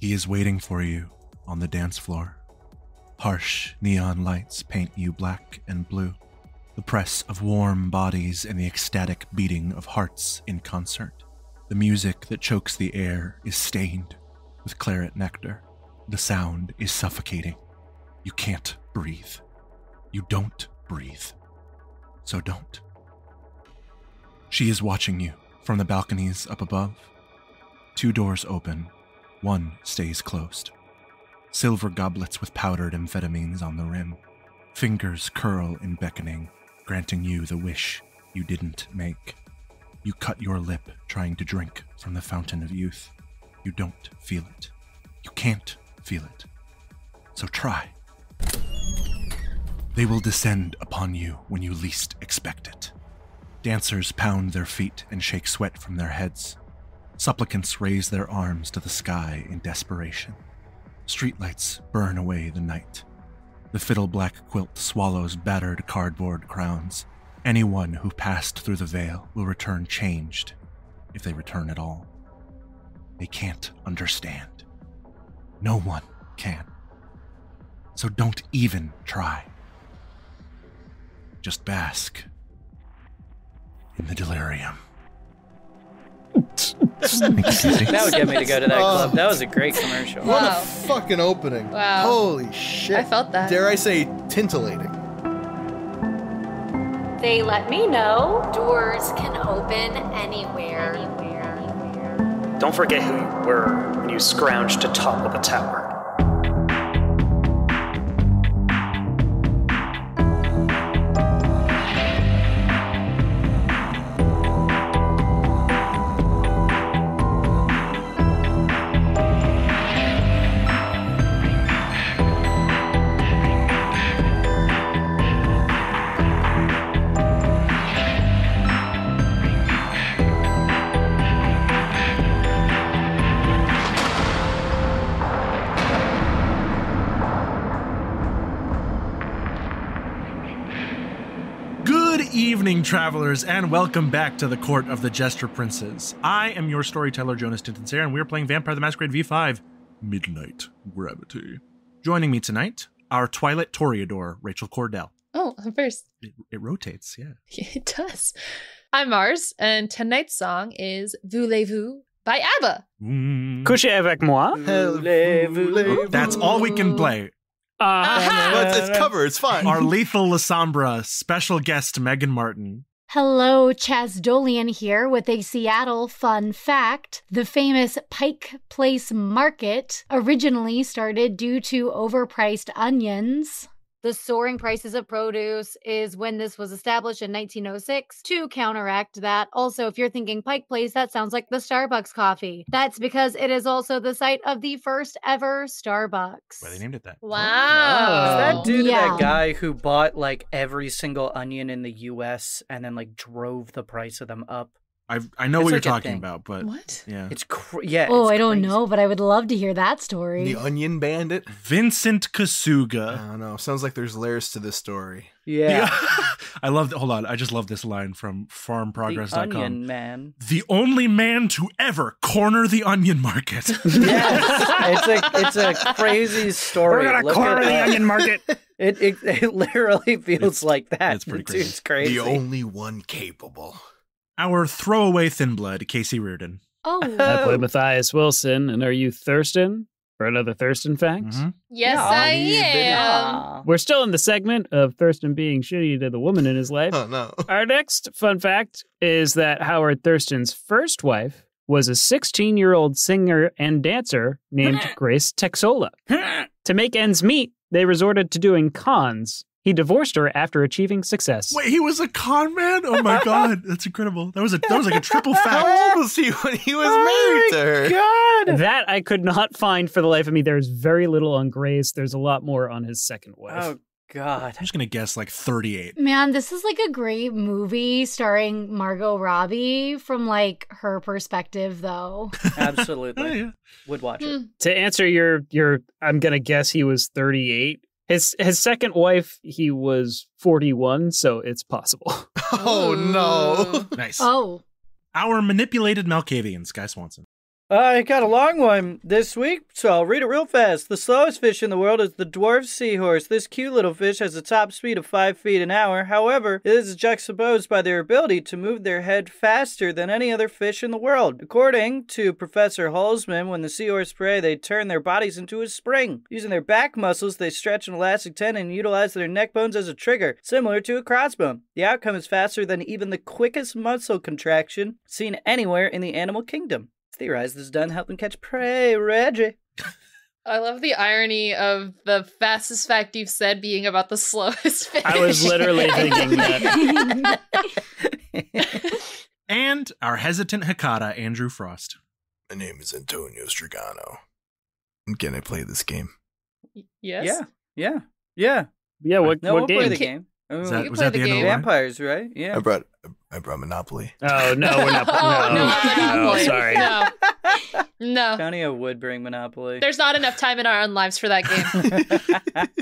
He is waiting for you on the dance floor. Harsh neon lights paint you black and blue. The press of warm bodies and the ecstatic beating of hearts in concert. The music that chokes the air is stained with claret nectar. The sound is suffocating. You can't breathe. You don't breathe. So don't. She is watching you from the balconies up above. 2 doors open. 1 stays closed. Silver goblets with powdered amphetamines on the rim. Fingers curl in beckoning, granting you the wish you didn't make. You cut your lip trying to drink from the fountain of youth. You don't feel it. You can't feel it. So try. They will descend upon you when you least expect it. Dancers pound their feet and shake sweat from their heads. Supplicants raise their arms to the sky in desperation. Streetlights burn away the night. The fiddle-black quilt swallows battered cardboard crowns. Anyone who passed through the veil will return changed, if they return at all. They can't understand. No one can. So don't even try. Just bask in the delirium. Thank you, Casey. That would get me to go to that club. That was a great commercial. What Wow. a fucking opening. Wow. Holy shit. I felt that. Dare I say, tintillating. They let me know doors can open anywhere. Don't forget who you were when you scrounged to topple the tower. Evening, travelers, and welcome back to the Court of the Jester Princes. I am your storyteller, Jonas Tintenseher, and we are playing Vampire the Masquerade V5, Midnight Gravity. Joining me tonight, our Twilight Toreador, Rachel Kordell. Oh, I'm first. It rotates, yeah. It does. I'm Mars, and tonight's song is Voulez-vous by ABBA. Couchez avec moi. That's all we can play. Well, it's cover, it's fine. Our lethal Lasombra special guest, Meghan Martin. Hello, Dollian here with a Seattle fun fact. The famous Pike Place Market originally started due to overpriced onions. The soaring prices of produce is when this was established in 1906 to counteract that. Also, if you're thinking Pike Place, that sounds like the Starbucks coffee. That's because it is also the site of the first ever Starbucks. Why they named it that. Wow. Is that due to Yeah. that guy who bought like every single onion in the U.S. and then like drove the price of them up? I know It's what you're like a talking thing. about, but What? yeah. It's yeah. Oh, it's I don't crazy. know, but I would love to hear that story. The Onion Bandit? Vincent I Kasuga. don't know. Sounds like there's layers to this story. Yeah. I love hold on, I just love this line from farmprogress.com. The Onion Man. The only man to ever corner the onion market. Yes, it's a crazy story. We're gonna Look corner it the up. onion market. It literally feels like that. it's pretty Dude, crazy. It's crazy. The only one capable. Our throwaway thin blood, Casey Reardon. Oh, I play Mathias Wilson, and are you thirsting for another Thurston fact? Mhm. Yes, Yeah, I am. Yeah. We're still in the segment of Thurston being shitty to the woman in his life. Oh, no. Our next fun fact is that Howard Thurston's first wife was a 16-year-old singer and dancer named Grace Texola. To make ends meet, they resorted to doing cons. He divorced her after achieving success. Wait, he was a con man? Oh my god, that's incredible. That was like a triple fact. How old was he when he was married to her? God! That I could not find for the life of me. There's very little on Grace. There's a lot more on his second wife. Oh God. I'm just gonna guess like 38. man, this is like a great movie starring Margot Robbie from like her perspective, though. Absolutely. Oh, yeah. Would watch it. To answer your I'm gonna guess he was 38. His second wife, he was 41, so it's possible. Oh, no. Nice. Oh, Our manipulated Malkavian, Sky Swanson. I got a long one this week, so I'll read it real fast. The slowest fish in the world is the dwarf seahorse. This cute little fish has a top speed of 5 feet an hour. However, it is juxtaposed by their ability to move their head faster than any other fish in the world. According to Professor Holzman, when the seahorse prey, they turn their bodies into a spring. Using their back muscles, they stretch an elastic tendon and utilize their neck bones as a trigger, similar to a crossbone. The outcome is faster than even the quickest muscle contraction seen anywhere in the animal kingdom. Theorized this is done to help them catch prey, Reggie. I love the irony of the fastest fact you've said being about the slowest fish. I was literally thinking that. And our hesitant Hikata, Andrew Frost. My name is Antonio Stregano. Can I play this game? Yes? Yeah. Yeah, what No, we'll play game? the game. Was You that, can was play that the the end of the game. line? Vampires, right? Yeah. I brought Monopoly. Oh, no, we're not. Oh, no, Monopoly. sorry. No. Antonio would bring Monopoly. There's not enough time in our own lives for that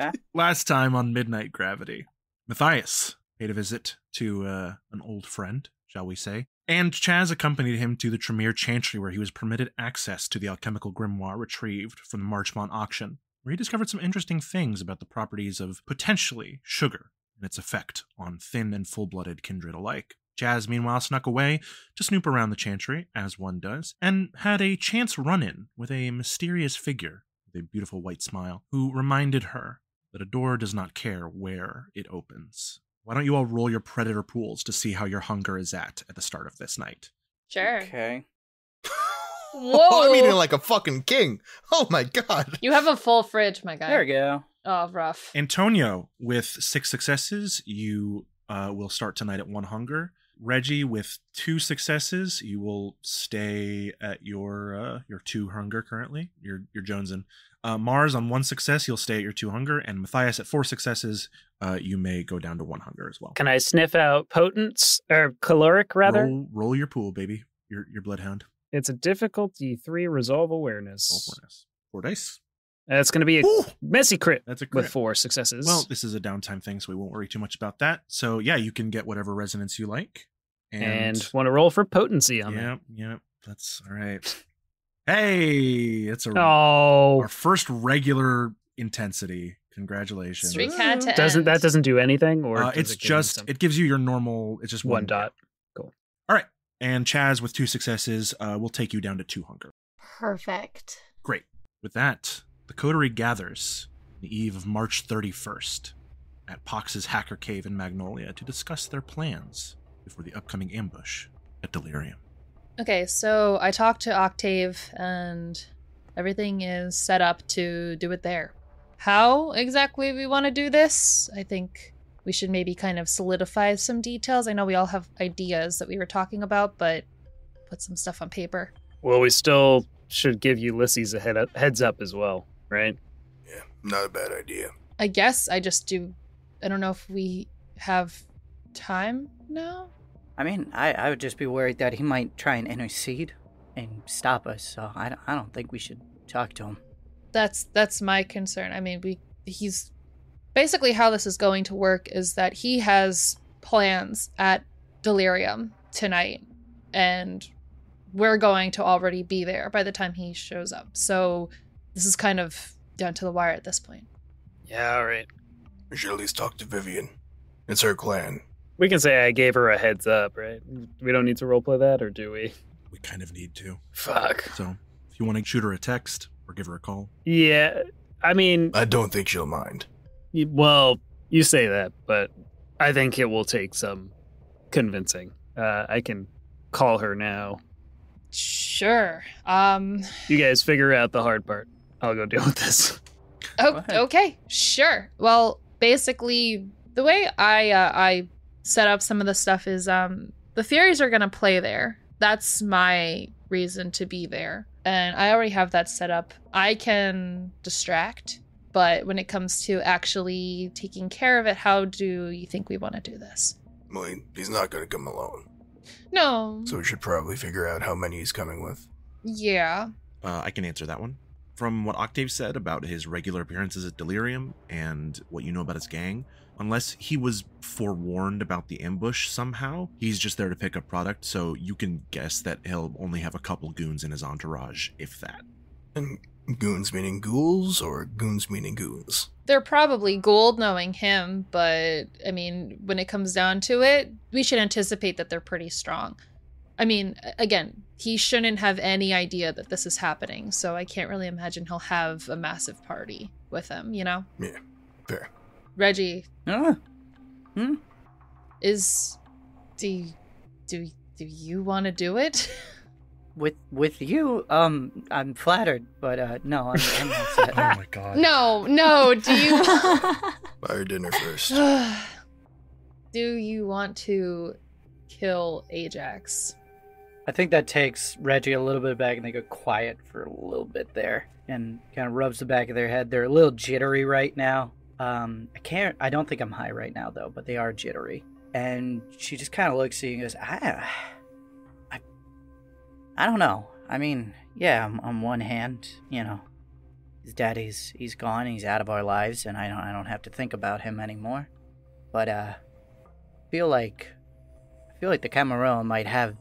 game. Last time on Midnight Gravity, Mathias paid a visit to an old friend, shall we say, and Chaz accompanied him to the Tremere Chantry, where he was permitted access to the alchemical grimoire retrieved from the Marchmont auction, where he discovered some interesting things about the properties of potentially sugar and its effect on thin and full-blooded kindred alike. Chaz, meanwhile, snuck away to snoop around the Chantry, as one does, and had a chance run-in with a mysterious figure with a beautiful white smile, who reminded her that a door does not care where it opens. Why don't you all roll your predator pools to see how your hunger is at the start of this night? Sure. Okay. Whoa. I'm eating like a fucking king. Oh my god. You have a full fridge, my guy. There we go. Oh, rough. Antonio, with 6 successes, you will start tonight at 1 hunger. Reggie, with 2 successes, you will stay at your 2 hunger currently. You're jonesing. Mars, on 1 success, you'll stay at your 2 hunger. And Mathias, at 4 successes, you may go down to 1 hunger as well. Can I sniff out potence, or caloric, rather? Roll your pool, baby. Your bloodhound. It's a difficulty 3 resolve awareness. 4 dice. That's going to be a Ooh, messy crit that's a crit. with 4 successes. Well, this is a downtime thing, so we won't worry too much about that. So, yeah, you can get whatever resonance you like. and want to roll for potency on that. Yep, that's all right. Hey, it's Oh, our first regular intensity. Congratulations. Streak had to doesn't end. that doesn't do anything, or does It's it give you just some- it gives you your normal. It's just one dot. All right, and Chaz with 2 successes will take you down to 2 hunger. Perfect. Great. With that, the coterie gathers on the eve of March 31st at Pox's Hacker Cave in Magnolia to discuss their plans before the upcoming ambush at Delirium. Okay, so I talked to Octave and everything is set up to do it there. How exactly we want to do this? I think we should maybe kind of solidify some details. I know we all have ideas that we were talking about, but put some stuff on paper. Well, we still should give Ulysses a heads up as well, right? Yeah, not a bad idea. I guess I don't know if we have time now. I mean, I would just be worried that he might try and intercede and stop us, so I don't think we should talk to him. That's my concern. I mean, he's basically how this is going to work is that he has plans at Delirium tonight, and we're going to already be there by the time he shows up. So this is kind of down to the wire at this point. Yeah, all right. We should at least talk to Vivian. It's her clan. We can say I gave her a heads up, right? We don't need to roleplay that, or do we? We kind of need to. Fuck. So, if you want to shoot her a text or give her a call. Yeah, I mean, I don't think she'll mind. well, you say that, but I think it will take some convincing. I can call her now. Sure. You guys figure out the hard part. I'll go deal with this. Oh, ahead. okay, sure. Well, basically, the way I set up some of the stuff is the Furies are gonna play there. That's my reason to be there, and I already have that set up. I can distract, but when it comes to actually taking care of it, how do you think we want to do this? Well, he's not going to come alone. No. So we should probably figure out how many he's coming with. Yeah. I can answer that one. from what Octave said about his regular appearances at Delirium and what you know about his gang, unless he was forewarned about the ambush somehow, he's just there to pick up product, so you can guess that he'll only have a couple goons in his entourage, if that. And goons meaning ghouls, or goons meaning goons? They're probably Gould knowing him, but I mean, when it comes down to it, we should anticipate that they're pretty strong. I mean, again, he shouldn't have any idea that this is happening, so I can't really imagine he'll have a massive party with him, you know? Yeah, fair. Reggie. Is do you want to do it? with you? I'm flattered, but no, I'm not set. Oh my god. No, do you Buy her dinner first. do you want to kill Ajax? I think that takes Reggie a little bit back, and they go quiet for a little bit there, and kind of rubs the back of their head. They're a little jittery right now. I don't think I'm high right now though, but they are jittery. And she just kind of looks at you and goes, I don't know. I mean, yeah, on one hand, you know, his daddy's he's gone, he's out of our lives, and I don't have to think about him anymore. But I feel like the Camarilla might have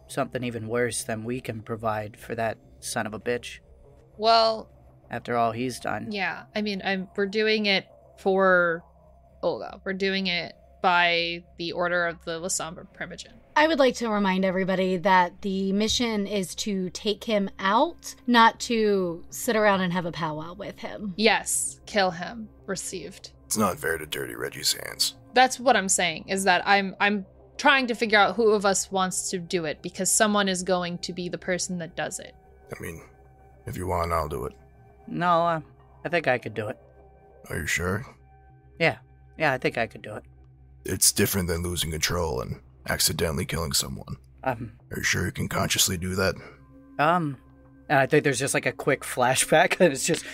something even worse than we can provide for that son of a bitch. Well, after all he's done. yeah, I mean, we're doing it for Olga. We're doing it by the order of the Lasombra Primogen. I would like to remind everybody that the mission is to take him out, not to sit around and have a powwow with him. Yes, kill him. Received. It's not fair to dirty Reggie's hands. That's what I'm saying, is that I'm trying to figure out who of us wants to do it, because someone is going to be the person that does it. I mean, if you want, I'll do it. No, I think I could do it. Are you sure? Yeah, I think I could do it. It's different than losing control and accidentally killing someone. Are you sure you can consciously do that? And I think there's just like a quick flashback, and it's just...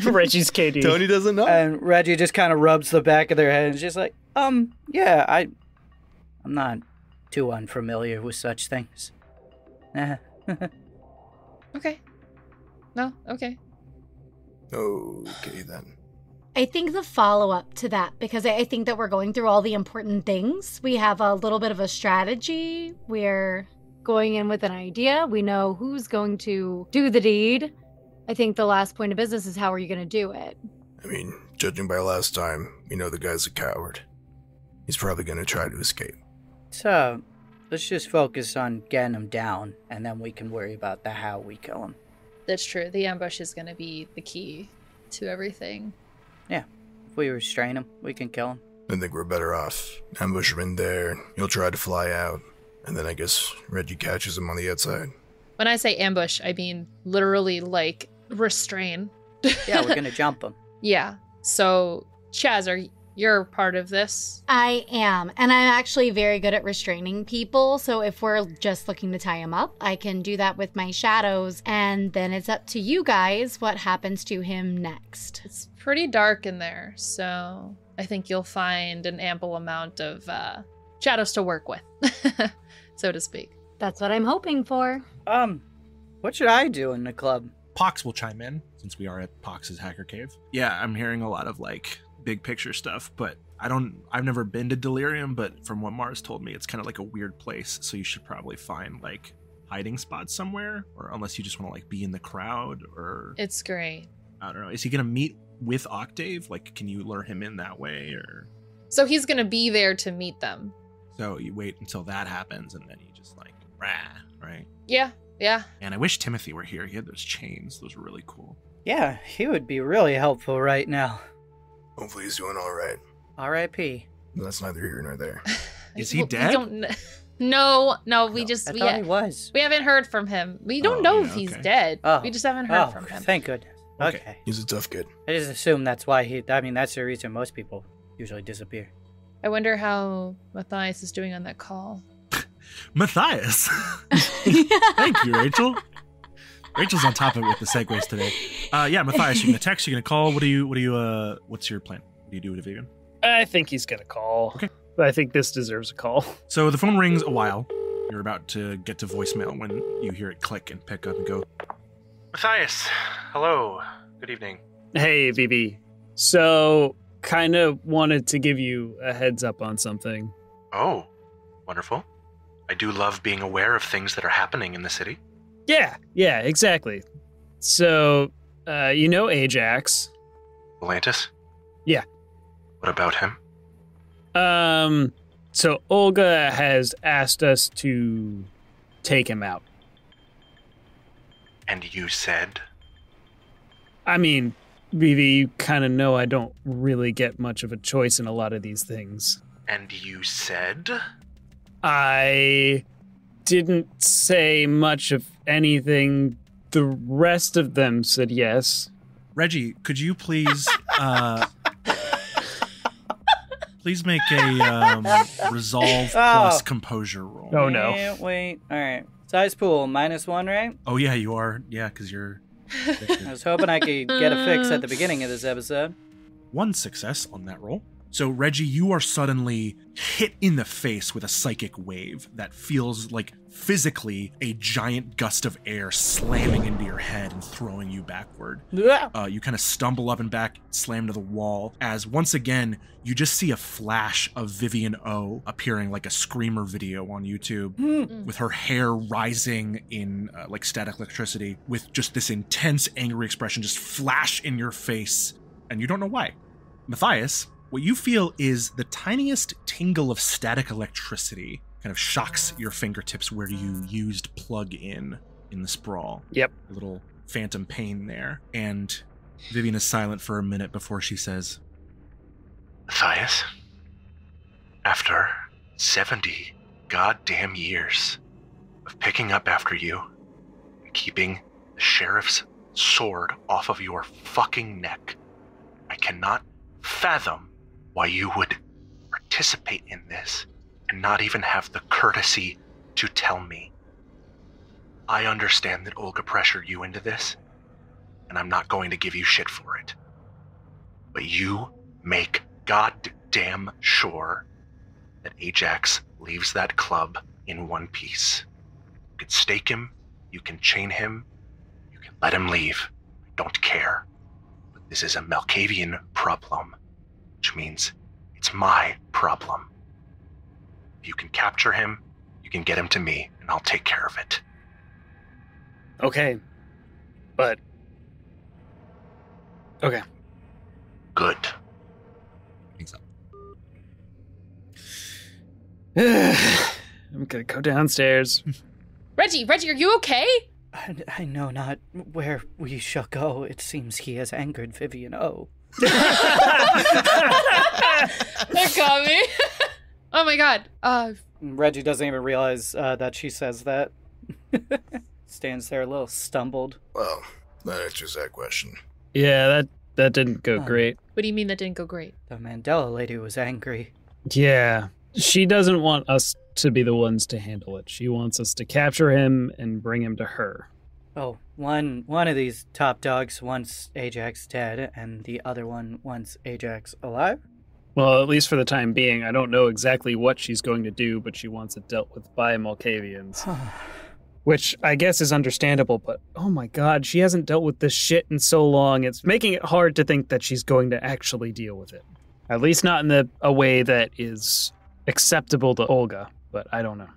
Reggie's KD. Tony doesn't know. And Reggie just kind of rubs the back of their head and is just like, yeah, I'm not too unfamiliar with such things. Okay. No, okay. Okay, then. I think the follow-up to that, because I think that we're going through all the important things. We have a little bit of a strategy. We're going in with an idea. We know who's going to do the deed. I think the last point of business is how are you going to do it? I mean, judging by last time, we know the guy's a coward. He's probably going to try to escape. So, let's just focus on getting him down, and then we can worry about the how we kill him. That's true. The ambush is going to be the key to everything. Yeah. If we restrain him, we can kill him. I think we're better off. Ambush him in there, he'll try to fly out, and then I guess Reggie catches him on the outside. When I say ambush, I mean literally like restrain. Yeah, we're gonna jump him. Yeah. So, Chaz, you're part of this? I am, and I'm actually very good at restraining people, so if we're just looking to tie him up, I can do that with my shadows, and then it's up to you guys what happens to him next. It's pretty dark in there, so I think you'll find an ample amount of shadows to work with, so to speak. That's what I'm hoping for. What should I do in the club? Pox will chime in, since we are at Pox's Hacker Cave. Yeah, I'm hearing a lot of, like, big picture stuff, but I've never been to Delirium, but from what Mars told me, it's kind of like a weird place, so you should probably find, like, hiding spots somewhere, or unless you just want to, like, be in the crowd, or... It's great. I don't know. Is he going to meet with Octave? Like, can you lure him in that way, or... So he's going to be there to meet them. So you wait until that happens, and then you just, like, rah, right? Yeah. And I wish Timothy were here. He had those chains. Those were really cool. Yeah, he would be really helpful right now. Hopefully he's doing alright. R.I.P. That's neither here nor there. Is he dead? No, we I thought he was. We haven't heard from him. We don't know if he's dead. Oh. We just haven't heard from him. Thank goodness. Okay. He's a tough kid. I just assume that's why that's the reason most people usually disappear. I wonder how Mathias is doing on that call. Matthias! Thank you, Rachel. Rachel's on top of it with the segues today. Yeah, Matthias, you're gonna text, you're gonna call. What's your plan? What do you do with Vivian? I think he's gonna call. Okay. But I think this deserves a call. So the phone rings a while, You're about to get to voicemail when you hear it click and pick up and go, Mathias, hello. Good evening. Hey, Vivi. So, kind of wanted to give you a heads up on something. Oh, wonderful. I do love being aware of things that are happening in the city. Yeah, exactly. So, you know Ajax? Atlantis? Yeah. What about him? So Olga has asked us to take him out. And you said? I mean, Vivi, you kind of know I don't really get much of a choice in a lot of these things. And you said? I didn't say much of anything. The rest of them said yes. Reggie, could you please, please make a resolve plus composure roll? Oh, no. Wait. All right. Size pool, -1, right? Oh, yeah, you are. Yeah, because you're... I was hoping I could get a fix at the beginning of this episode. 1 success on that roll. So, Reggie, you are suddenly hit in the face with a psychic wave that feels like physically a giant gust of air slamming into your head and throwing you backward. You kind of stumble up and back, slam to the wall, as once again, you just see a flash of Vivian O appearing like a screamer video on YouTube with her hair rising in like static electricity with just this intense angry expression just flash in your face, and you don't know why. Matthias, what you feel is the tiniest tingle of static electricity kind of shocks your fingertips where you used plug in the sprawl. Yep. A little phantom pain there. And Vivian is silent for a minute before she says, Mathias, after 70 goddamn years of picking up after you and keeping the sheriff's sword off of your fucking neck, I cannot fathom why you would participate in this and not even have the courtesy to tell me. I understand that Olga pressured you into this, and I'm not going to give you shit for it. But you make goddamn sure that Ajax leaves that club in one piece. You can stake him, you can chain him, you can let him leave. I don't care. But this is a Malkavian problem, which means it's my problem. If you can capture him, you can get him to me, and I'll take care of it. Okay. But... Okay. Good. Thanks up. I'm gonna go downstairs. Reggie, are you okay? I know not where we shall go. It seems he has angered Vivian O. That got me. Oh my god. Reggie doesn't even realize that she says that. Stands there a little stumbled. Well, that answers that question. Yeah, that didn't go great. What do you mean that didn't go great? The Mandela lady was angry. Yeah. She doesn't want us to be the ones to handle it. She wants us to capture him and bring him to her. Oh, one of these top dogs wants Ajax dead, and the other one wants Ajax alive? Well, at least for the time being. I don't know exactly what she's going to do, but she wants it dealt with by Malkavians. Which I guess is understandable, but oh my god, she hasn't dealt with this shit in so long. It's making it hard to think that she's going to actually deal with it. At least not in a way that is acceptable to Olga, but I don't know.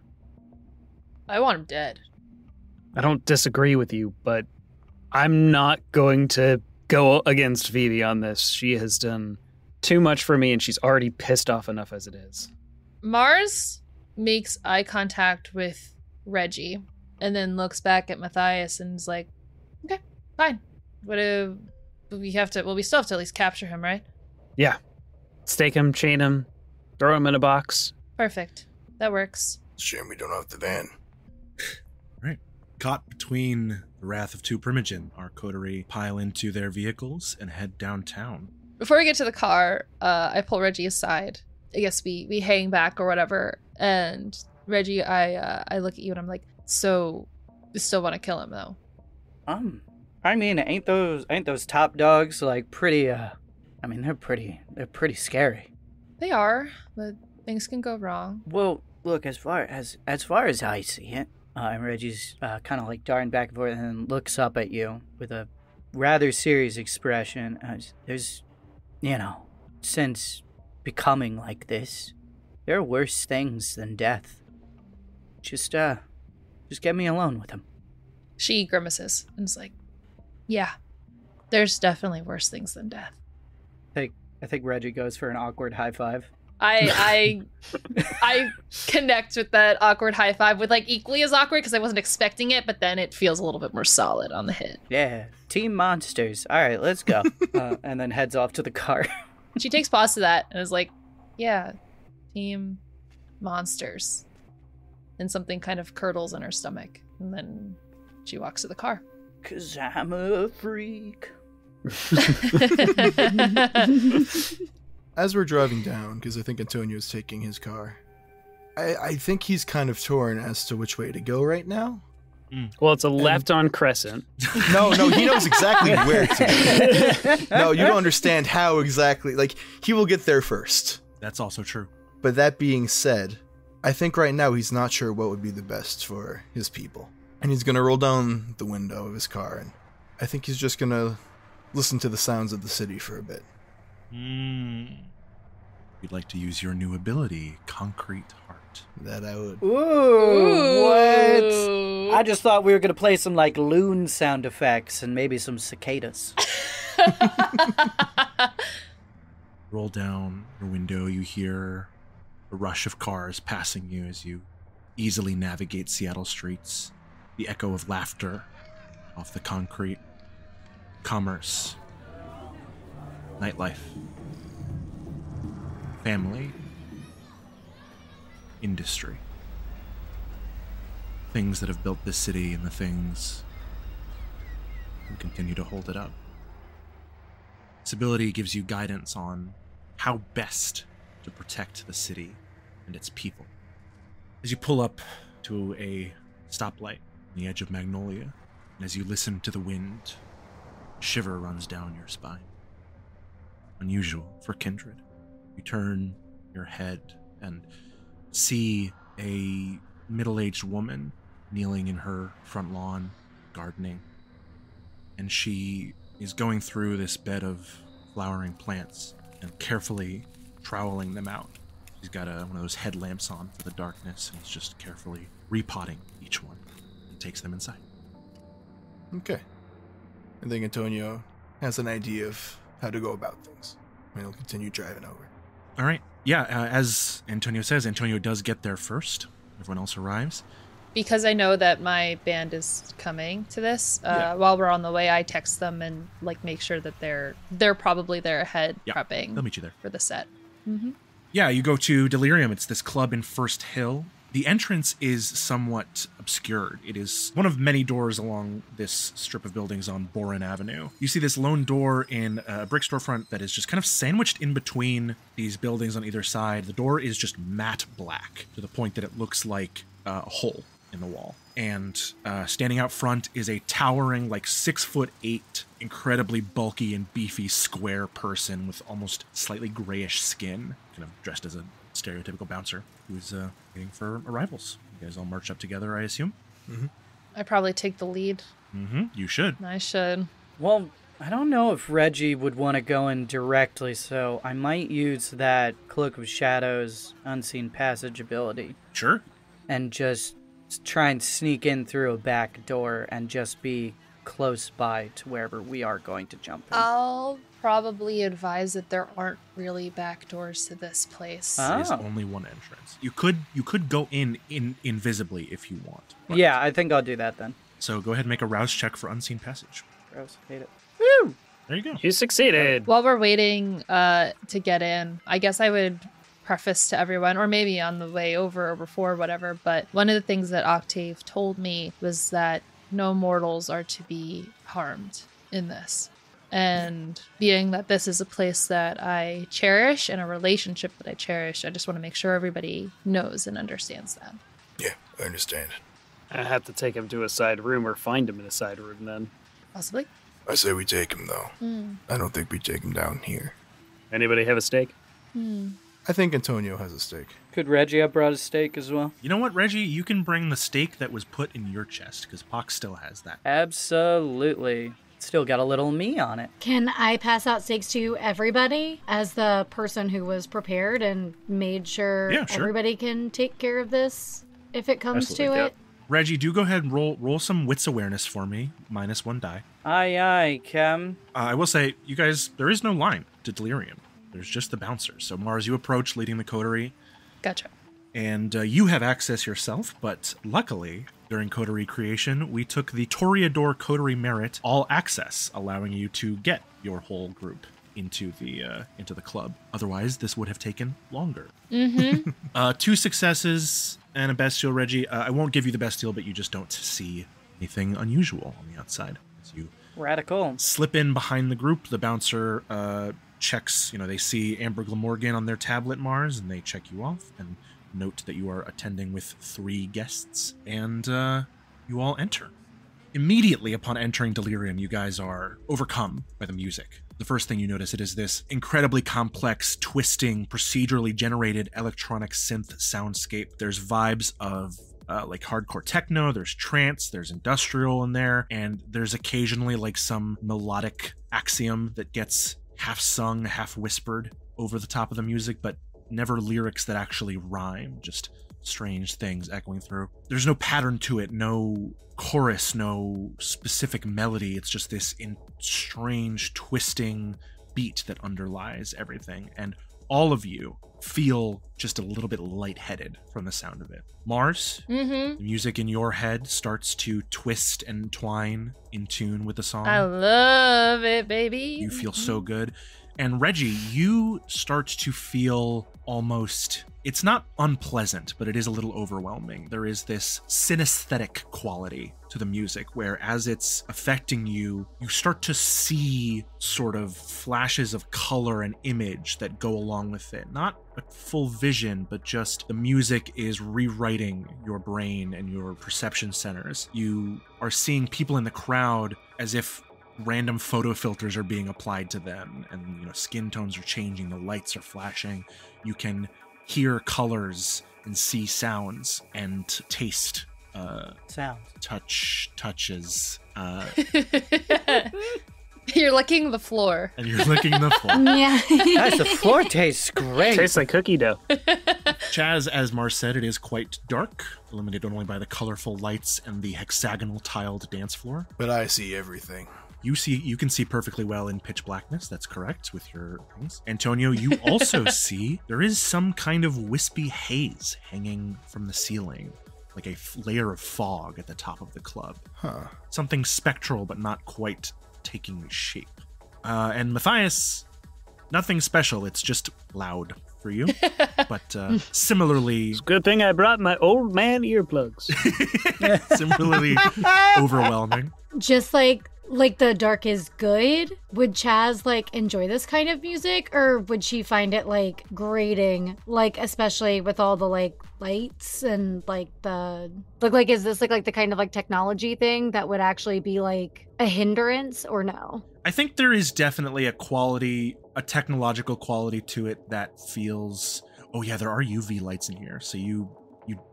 I want him dead. I don't disagree with you, but I'm not going to go against Vivi on this. She has done too much for me, and she's already pissed off enough as it is. Mars makes eye contact with Reggie and then looks back at Mathias and is like, okay, fine. What do we have to, well, we still have to at least capture him, right? Yeah. Stake him, chain him, throw him in a box. Perfect. That works. It's a shame we don't have the van. Right. Caught between the wrath of two Primogen, our coterie pile into their vehicles and head downtown. Before we get to the car, I pull Reggie aside. I guess we hang back or whatever. And Reggie, I look at you and I'm like, so you still want to kill him though? I mean, ain't those top dogs like pretty? I mean, they're pretty scary. They are, but things can go wrong. Well, look, as far as I see it, and Reggie's kind of like darting back and forth and then looks up at you with a rather serious expression. There's, since becoming like this, there are worse things than death. Just get me alone with him. She grimaces and is like, yeah, there's definitely worse things than death. I think Reggie goes for an awkward high five. I connect with that awkward high five with like equally as awkward because I wasn't expecting it, but then it feels a little bit more solid on the hit. Yeah, team monsters. All right, let's go. And then heads off to the car. She takes pause to that and is like, yeah, team monsters. And something kind of curdles in her stomach. And then she walks to the car. 'Cause I'm a freak. As we're driving down, because I think Antonio's taking his car, I think he's kind of torn as to which way to go right now. Well, it's a left on Crescent. No, he knows exactly where to go. No, you don't understand how exactly. Like, he will get there first. That's also true. But that being said, I think right now he's not sure what would be the best for his people. And he's going to roll down the window of his car, and I think he's just going to listen to the sounds of the city for a bit. You'd like to use your new ability, Concrete Heart. That I would. Ooh, what? I just thought we were going to play some, like, loon sound effects and maybe some cicadas. Roll down your window, you hear a rush of cars passing you as you easily navigate Seattle streets. The echo of laughter off the concrete. Commerce. Nightlife. Family. Industry. Things that have built this city and the things that continue to hold it up. This ability gives you guidance on how best to protect the city and its people. As you pull up to a stoplight on the edge of Magnolia, and as you listen to the wind, a shiver runs down your spine. Unusual for Kindred. You turn your head and see a middle-aged woman kneeling in her front lawn, gardening. And she is going through this bed of flowering plants and carefully troweling them out. She's got one of those headlamps on for the darkness and is just carefully repotting each one and takes them inside. Okay. I think Antonio has an idea of how to go about things. And he'll continue driving over. All right. Yeah, as Antonio says, Antonio does get there first. Everyone else arrives. Because I know that my band is coming to this, while we're on the way, I text them and like make sure that they're probably there ahead prepping. They'll meet you there for the set. Mm-hmm. Yeah, you go to Delirium. It's this club in First Hill. The entrance is somewhat obscured. It is one of many doors along this strip of buildings on Boren Avenue. You see this lone door in a brick storefront that is just kind of sandwiched in between these buildings on either side. The door is just matte black to the point that it looks like a hole in the wall. And standing out front is a towering, like 6'8", incredibly bulky and beefy square person with almost slightly grayish skin, kind of dressed as a stereotypical bouncer who's waiting for arrivals. You guys all march up together, I assume? Mm-hmm. I probably take the lead. Mm-hmm. You should. I should. Well, I don't know if Reggie would want to go in directly, so I might use that Cloak of Shadows Unseen Passage ability. Sure. And just try and sneak in through a back door and just be close by to wherever we are going to jump in. I'll probably advise that there aren't really back doors to this place. There's only one entrance. You could go in invisibly if you want. Yeah, I think I'll do that then. So go ahead and make a rouse check for Unseen Passage. Rouse, hate it. Woo! There you go. You succeeded. While we're waiting to get in, I guess I would preface to everyone, or maybe on the way over or before, whatever, but one of the things that Octave told me was that no mortals are to be harmed in this. And being that this is a place that I cherish and a relationship that I cherish, I just want to make sure everybody knows and understands that. Yeah, I understand. I have to take him to a side room or find him in a side room then. Possibly. I say we take him, though. I don't think we take him down here. Anybody have a stake? I think Antonio has a steak. Could Reggie have brought a steak as well? You know what, Reggie? You can bring the steak that was put in your chest, because Pox still has that. Absolutely. Still got a little me on it. Can I pass out steaks to everybody as the person who was prepared and made sure everybody can take care of this if it comes to it? Reggie, do go ahead and roll some wits awareness for me, -1 die. Aye, aye, Cam. I will say, you guys, there is no line to Delirium. There's just the bouncers. So Mars, you approach leading the coterie. Gotcha. And you have access yourself, but luckily, during coterie creation, we took the Toreador Coterie Merit All Access, allowing you to get your whole group into the club. Otherwise, this would have taken longer. Mm-hmm. 2 successes and a bestial, Reggie. I won't give you the bestial, but you just don't see anything unusual on the outside. As you Radical. slip in behind the group, the bouncer checks, they see Amber Glamorgan on their tablet, Mars, and they check you off and note that you are attending with 3 guests, and you all enter. Immediately upon entering Delirium, you guys are overcome by the music. The first thing you notice, it is this incredibly complex, twisting, procedurally generated electronic synth soundscape. There's vibes of like hardcore techno, there's trance, there's industrial in there, and there's occasionally like some melodic axiom that gets half sung, half whispered over the top of the music, but never lyrics that actually rhyme, just strange things echoing through. There's no pattern to it, no chorus, no specific melody. It's just this strange, twisting beat that underlies everything. And all of you feel just a little bit lightheaded from the sound of it. Mars, the music in your head starts to twist and twine in tune with the song. I love it, baby. You feel so good. And Reggie, you start to feel almost, it's not unpleasant, but it is a little overwhelming. There is this synesthetic quality to the music where as it's affecting you, you start to see sort of flashes of color and image that go along with it. Not a full vision, but just the music is rewriting your brain and your perception centers. You are seeing people in the crowd as if random photo filters are being applied to them, and skin tones are changing, the lights are flashing. You can hear colors and see sounds and taste sounds, touches. You're licking the floor. And you're licking the floor. Yeah. Guys, the floor tastes great. Tastes like cookie dough. Chaz, as Mars said, it is quite dark, illuminated only by the colorful lights and the hexagonal tiled dance floor. But I see everything. You can see perfectly well in pitch blackness. That's correct with your things. Antonio, you also see there is some kind of wispy haze hanging from the ceiling, like a layer of fog at the top of the club. Huh. Something spectral, but not quite taking shape. And Mathias, nothing special. It's just loud for you. But similarly... It's a good thing I brought my old man earplugs. Similarly overwhelming. Just like the dark is good, would Chaz enjoy this kind of music, or would she find it grating, especially with all the lights and the is this the kind of technology thing that would actually be a hindrance, or no? I think there is definitely a technological quality to it that feels, oh yeah, there are UV lights in here, so you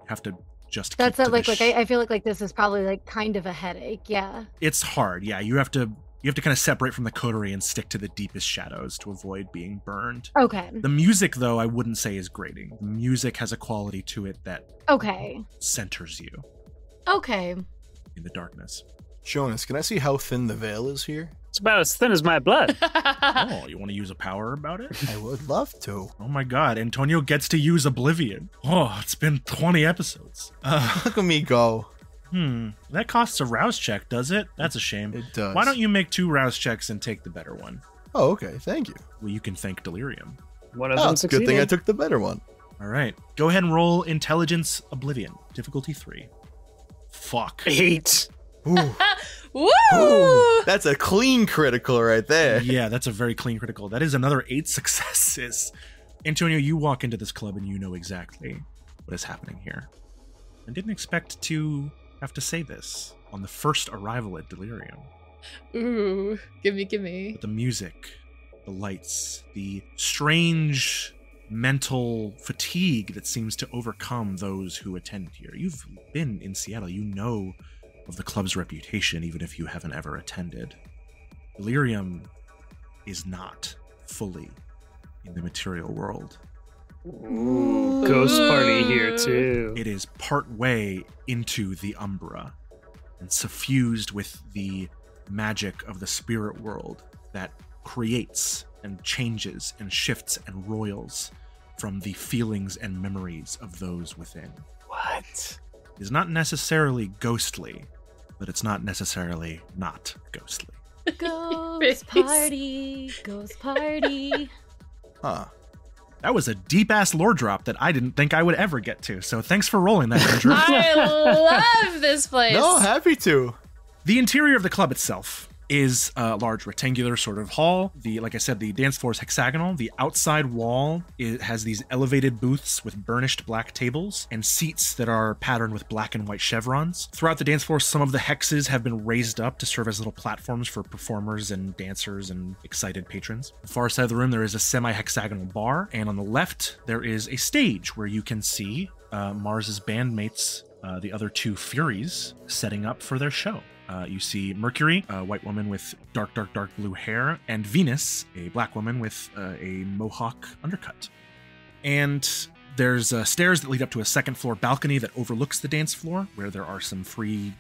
have to just that's not I feel like this is probably kind of a headache. Yeah, it's hard. Yeah, you have to kind of separate from the coterie and stick to the deepest shadows to avoid being burned. Okay. The music, though, I wouldn't say is grating. The music has a quality to it that centers you. Okay. In the darkness. Jonas, can I see how thin the veil is here? It's about as thin as my blood. Oh, you want to use a power about it? I would love to. Oh my god, Antonio gets to use Oblivion. Oh, it's been 20 episodes. Look at me go. That costs a rouse check, does it? That's a shame. It does. Why don't you make 2 rouse checks and take the better one? Oh, okay, thank you. Well, you can thank Delirium. One of them it's a succeeded. good thing I took the better one. All right, go ahead and roll Intelligence Oblivion, difficulty 3. Fuck. 8. Ooh. Woo! Ooh, that's a clean critical right there. Yeah, that's a very clean critical. That is another 8 successes. Antonio, you walk into this club and you know exactly what is happening here. I didn't expect to have to say this on the first arrival at Delirium. Ooh, give me. But the music, the lights, the strange mental fatigue that seems to overcome those who attend here. You've been in Seattle. You know of the club's reputation, even if you haven't ever attended. Delirium is not fully in the material world. Ooh, ghost party here too. It is part way into the Umbra and suffused with the magic of the spirit world that creates and changes and shifts and roils from the feelings and memories of those within. What? It is not necessarily ghostly, but it's not necessarily not ghostly. Ghost party, ghost party. Huh. That was a deep-ass lore drop that I didn't think I would ever get to, so thanks for rolling that, Andrew. I love this place. No, happy to. The interior of the club itself is a large rectangular sort of hall. Like I said, the dance floor is hexagonal. The outside wall has these elevated booths with burnished black tables and seats that are patterned with black and white chevrons. Throughout the dance floor, some of the hexes have been raised up to serve as little platforms for performers and dancers and excited patrons. On the far side of the room, there is a semi-hexagonal bar, and on the left, there is a stage where you can see Mars's bandmates, the other two Furies, setting up for their show. You see Mercury, a white woman with dark blue hair, and Venus, a black woman with a mohawk undercut. And there's stairs that lead up to a second floor balcony that overlooks the dance floor, where there are some free,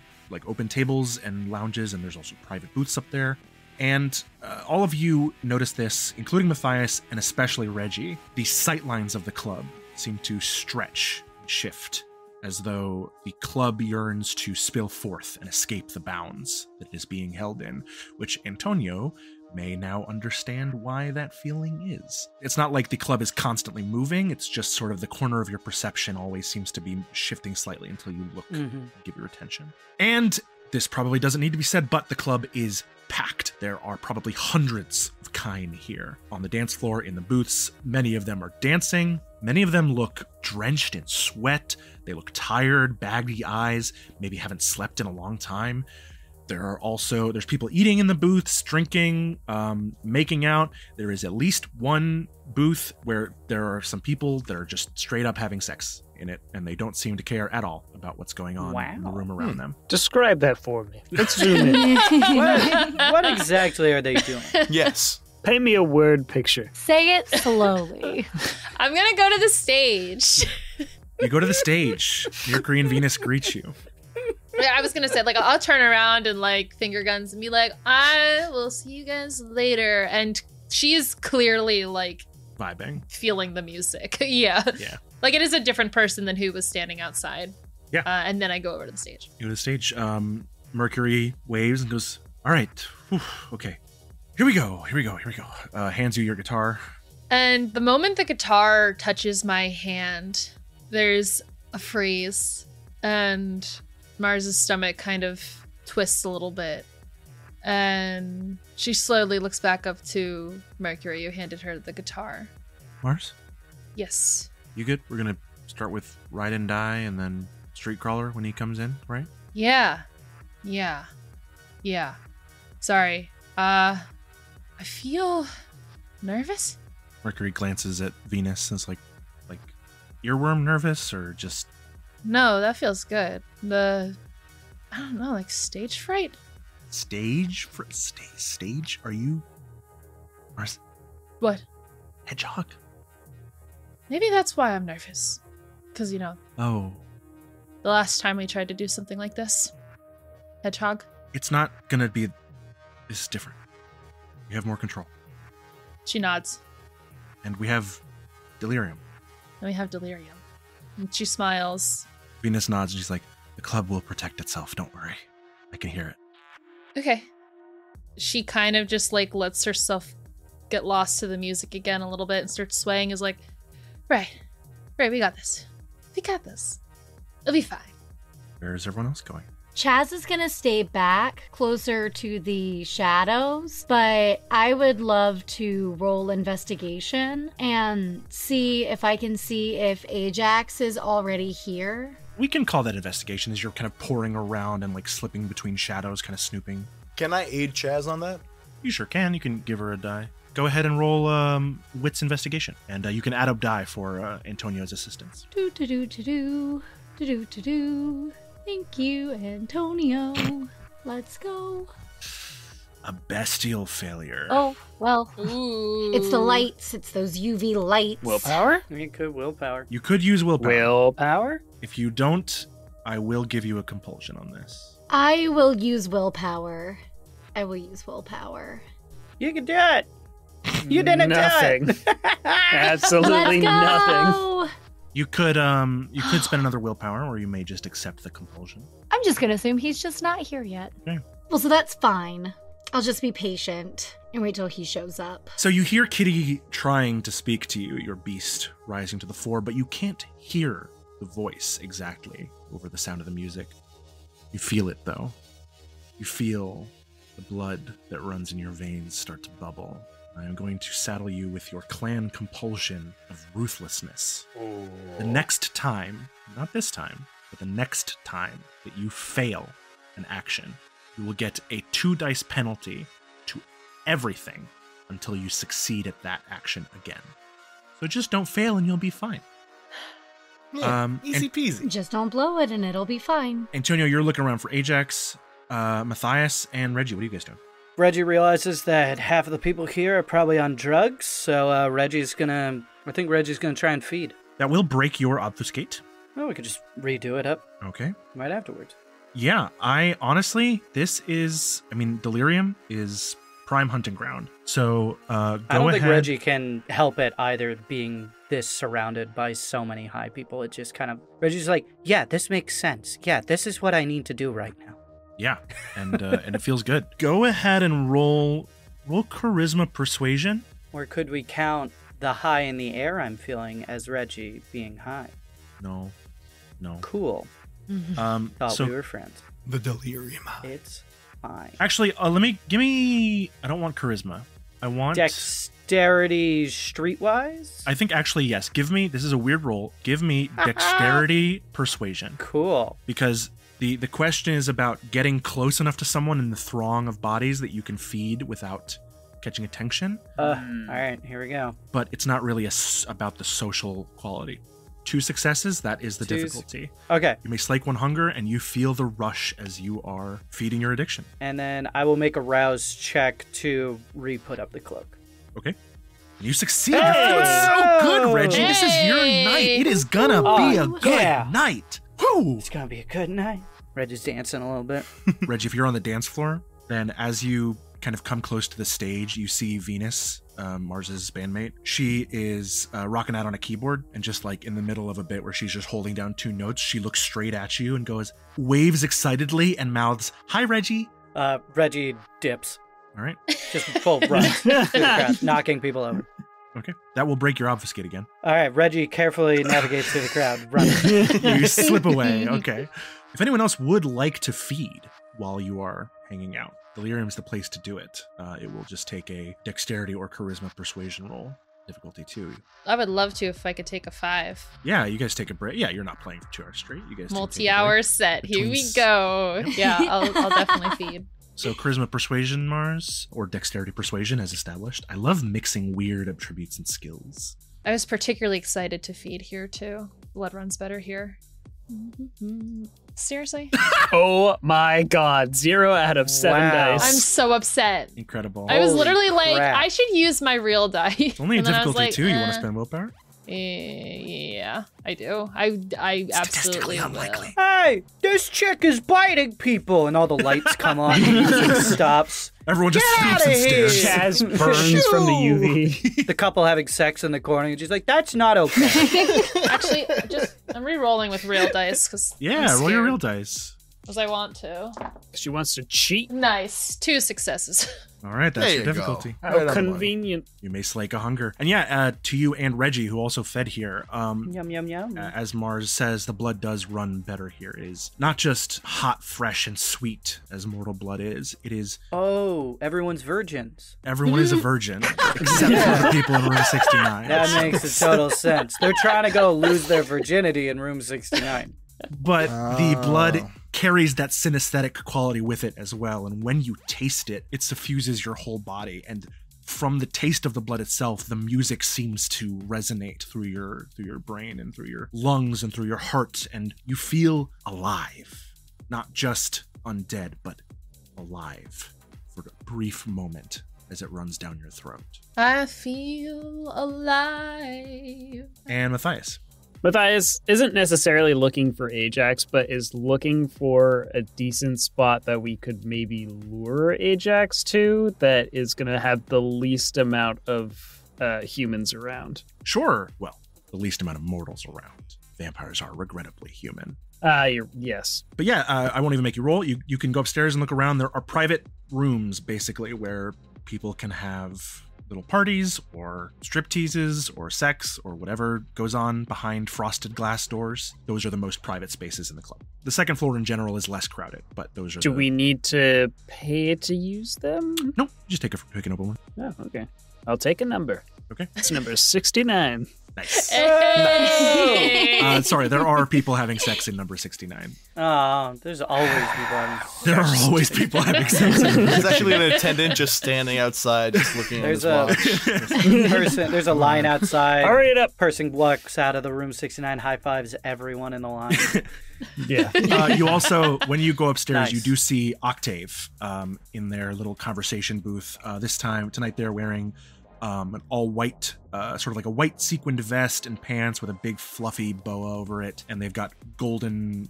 open tables and lounges, and there's also private booths up there. And all of you notice this, including Mathias and especially Reggie. The sightlines of the club seem to stretch and shift, as though the club yearns to spill forth and escape the bounds that it is being held in, which Antonio may now understand why that feeling is. It's not like the club is constantly moving, it's just sort of the corner of your perception always seems to be shifting slightly until you look and give your attention. And this probably doesn't need to be said, but the club is packed. There are probably hundreds of kine here. On the dance floor, in the booths, many of them are dancing. Many of them look drenched in sweat. They look tired, baggy eyes, maybe haven't slept in a long time. There's people eating in the booths, drinking, making out. There is at least one booth where there are some people that are just straight up having sex in it, and they don't seem to care at all about what's going on in the room around them. Describe that for me. Let's zoom in. What exactly are they doing? Yes. Paint me a word picture. Say it slowly. I'm gonna go to the stage. You go to the stage. Mercury and Venus greet you. Yeah, I was gonna say, I'll turn around and finger guns and be like, I will see you guys later. And she's clearly Vibing. feeling the music. Yeah. It is a different person than who was standing outside. Yeah. And then I go over to the stage. You go to the stage. Mercury waves and goes, all right. Whew, okay. Here we go. Hands you your guitar. And the moment the guitar touches my hand, there's a freeze, and Mars's stomach kind of twists a little bit. And she slowly looks back up to Mercury, who handed her the guitar. Mars? Yes. You good? We're going to start with Ride and Die and then Street Crawler when he comes in, right? Yeah. Sorry. I feel nervous. Mercury glances at Venus and is like earworm nervous or just... No, that feels good. I don't know, stage fright? Stage? Stage? Are you... Mars? What? Hedgehog? Maybe that's why I'm nervous. Because, Oh. the last time we tried to do something like this. Hedgehog? It's not gonna be... This is different. We have more control. She nods. And we have Delirium. And we have Delirium. And she smiles. Venus nods and she's like, the club will protect itself, don't worry. I can hear it. Okay. She kind of just lets herself get lost to the music again a little bit and starts swaying. Is like, right, we got this. It'll be fine. Where is everyone else going? Chaz is going to stay back closer to the shadows, but I would love to roll investigation and see if I can see if Ajax is already here. We can call that investigation as you're kind of pouring around and slipping between shadows, kind of snooping. Can I aid Chaz on that? You sure can. You can give her a die. Go ahead and roll Wits Investigation. And you can add up die for Antonio's assistance. Do. Thank you, Antonio. Let's go. A bestial failure. Oh, well. Ooh. It's the lights. It's those UV lights. Willpower? You could willpower. You could use willpower. Willpower? If you don't, I will give you a compulsion on this. I will use willpower. You can do it. You didn't Nothing. do it. Absolutely Let's nothing. go. You could spend another willpower, or you may just accept the compulsion. I'm just going to assume he's just not here yet. Okay. Well, so that's fine. I'll just be patient and wait till he shows up. So you hear Kitty trying to speak to you, your beast rising to the fore, but you can't hear the voice exactly over the sound of the music. You feel it, though. You feel the blood that runs in your veins start to bubble. I am going to saddle you with your clan compulsion of ruthlessness. Ooh. The next time, not this time, but the next time that you fail an action, you will get a 2 dice penalty to everything until you succeed at that action again. So just don't fail and you'll be fine. Yeah, easy peasy. Just don't blow it and it'll be fine. Antonio, you're looking around for Ajax, Matthias, and Reggie. What are you guys doing? Reggie realizes that half of the people here are probably on drugs, so I think Reggie's gonna try and feed. That will break your obfuscate. Oh, we could just redo it up Okay. right afterwards. Yeah, Delirium is prime hunting ground. So go ahead. I don't think Reggie can help it either, being this surrounded by so many high people. It just kind of, Reggie's like, yeah, this makes sense. Yeah, this is what I need to do right now. Yeah, and it feels good. Go ahead and roll charisma persuasion. Or could we count the high in the air I'm feeling as Reggie being high? No. Cool. Thought So we were friends. The delirium. It's fine. actually, give me. I don't want charisma. I want Dexterity streetwise? I think actually yes. Give me. This is a weird roll. Give me dexterity persuasion, Cool. because the question is about getting close enough to someone in the throng of bodies that you can feed without catching attention. All right, here we go. But it's not really about the social quality. 2 successes, that is the difficulty. Okay, You may slake 1 hunger, and you feel the rush as you are feeding your addiction. and then I will make a rouse check to re-put up the cloak. Okay? You succeed. You're feeling so good, Reggie. This is your night. It is gonna be a good yeah. night. Woo! It's gonna be a good night. Reggie's dancing a little bit. Reggie, if you're on the dance floor, then as you kind of come close to the stage, you see Venus, Mars's bandmate. She is rocking out on a keyboard, and just like in the middle of a bit where she's just holding down 2 notes, she looks straight at you and waves excitedly and mouths, "Hi, Reggie." Reggie dips. All right. Just full runs through the crowd, knocking people over. Okay. That will break your obfuscate again. All right, Reggie carefully navigates through the crowd, running. You slip away. Okay. If anyone else would like to feed while you are hanging out, Delirium's the place to do it. It will just take a dexterity or charisma persuasion roll. Difficulty 2. I would love to if I could take a 5. Yeah, you guys take a break. Yeah, you're not playing for 2 hours straight. You guys Multi-hour set. Here we go. Yeah, I'll definitely feed. So charisma persuasion, Mars, or dexterity persuasion as established. I love mixing weird attributes and skills. I was particularly excited to feed here too. Blood runs better here. Seriously? Oh my god. 0 out of 7 Wow. dice. I'm so upset. Incredible. I was Holy literally like, crap. I should use my real die. It's only a And then I was difficulty like, 2. You want to spend willpower? Yeah, I do. I absolutely will. Hey, this chick is biting people, and all the lights come on. The music stops. Everyone just Get stops outta and here! stares. Chaz burns from the UV. The couple having sex in the corner, and she's like, "That's not okay." Actually, I'm re-rolling with real dice because Yeah, roll your real dice. because I want to. She wants to cheat. Nice, 2 successes. All right, that's There your you go. difficulty. How Right on the money. convenient. You may slake a hunger. And yeah, to you and Reggie, who also fed here, Yum yum yum. as Mars says, the blood does run better here. It is not just hot, fresh, and sweet as mortal blood is. It is, Oh, everyone's virgins. everyone is a virgin, except for the people in room 69. That makes a total sense. They're trying to go lose their virginity in room 69. But the blood carries that synesthetic quality with it as well. And when you taste it, it suffuses your whole body. And from the taste of the blood itself, the music seems to resonate through your brain and through your lungs and through your heart. And you feel alive. Not just undead, but alive for a brief moment as it runs down your throat. I feel alive. And Mathias. Mathias isn't necessarily looking for Ajax, but is looking for a decent spot that we could maybe lure Ajax to that is going to have the least amount of humans around. Sure. Well, the least amount of mortals around. Vampires are regrettably human. Yes. But yeah, I won't even make you roll. You can go upstairs and look around. There are private rooms, basically, where people can have little parties or strip teases or sex or whatever goes on behind frosted glass doors. Those are the most private spaces in the club. The second floor in general is less crowded, but those are Do we need to pay to use them? No, just pick an open one. Oh, okay. I'll take a number. Okay. It's number 69. Nice. Hey! Nice. Sorry, there are people having sex in number 69. Oh, there's always people having sex. There are always people having sex. There's actually an attendant just standing outside, just looking at his watch. There's a line outside. Hurry it up. Person walks out of the room 69, high fives everyone in the line. Yeah. You also, when you go upstairs, Nice. you do see Octave in their little conversation booth. Tonight they're wearing an all-white, sort of like a white sequined vest and pants with a big fluffy boa over it, and they've got golden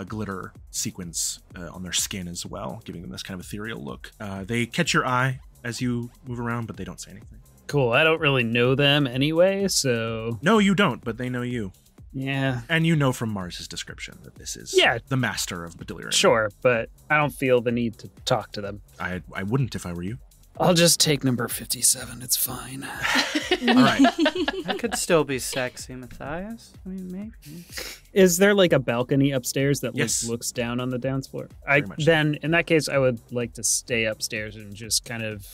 glitter sequins on their skin as well, giving them this kind of ethereal look. They catch your eye as you move around, but they don't say anything. Cool. I don't really know them anyway, so... No, you don't, but they know you. Yeah. And you know from Mars's description that this is the master of Delirium. Sure, but I don't feel the need to talk to them. I wouldn't if I were you. I'll just take number 57. It's fine. All right. That could still be sexy, Mathias. I mean, maybe. Is there like a balcony upstairs that Yes. looks down on the dance floor? Very much so. Then, in that case, I would like to stay upstairs and just kind of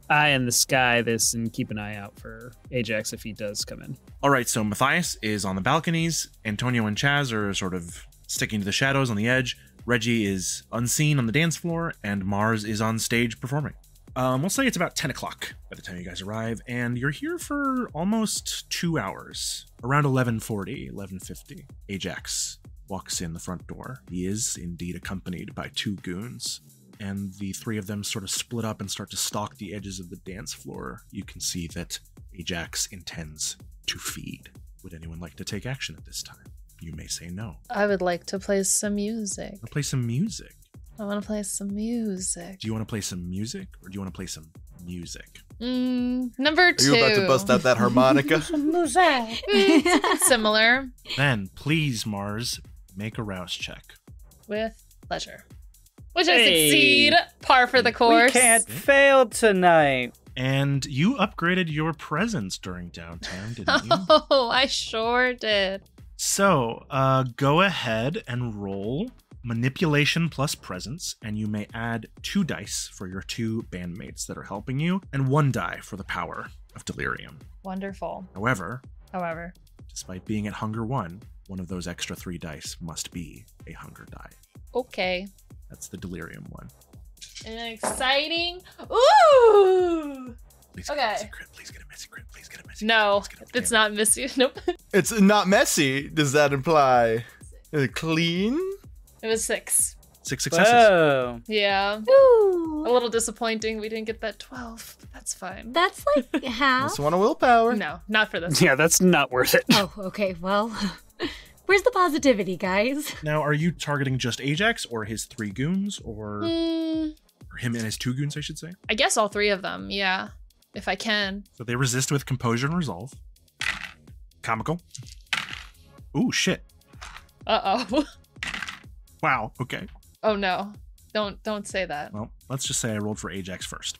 eye in the sky this and keep an eye out for Ajax if he does come in. All right, so Mathias is on the balconies. Antonio and Chaz are sort of sticking to the shadows on the edge. Reggie is unseen on the dance floor, and Mars is on stage performing. We'll say it's about 10 o'clock by the time you guys arrive, and you're here for almost 2 hours. Around 11:40, 11:50, Ajax walks in the front door. He is indeed accompanied by 2 goons, and the 3 of them sort of split up and start to stalk the edges of the dance floor. You can see that Ajax intends to feed. Would anyone like to take action at this time? You may say no. I would like to play some music. Want to play some music? I want to play some music. Do you want to play some music, or do you want to play some music? Number 2. Are you about to bust out that harmonica? Similar. Then, please, Mars, make a rouse check. With pleasure. Which I succeed. Par for the course. We can't fail tonight. And you upgraded your presence during downtown, didn't you? Oh, I sure did. So, go ahead and roll manipulation plus presence, and you may add 2 dice for your 2 bandmates that are helping you, and 1 die for the power of Delirium. Wonderful. However, Despite being at Hunger 1, one of those extra 3 dice must be a Hunger die. Okay. That's the Delirium one. And exciting. Ooh! Please get Okay. a messy crit. Please get a messy crit. Please get a messy crit. No, Please get a- it's damn not messy. Nope. It's not messy. Does that imply clean? It was 6. 6 successes. Whoa. Yeah. Ooh. A little disappointing we didn't get that 12, but that's fine. That's like half. Just want a willpower. No, not for this. Yeah, that's not worth it. Oh, okay. Well, where's the positivity, guys? Now, are you targeting just Ajax or his 3 goons, or him and his 2 goons, I should say? I guess all 3 of them, yeah. If I can. So they resist with composure and resolve. Comical. Ooh, shit. Uh-oh. Wow, okay. Oh no. Don't say that. Well, let's just say I rolled for Ajax first.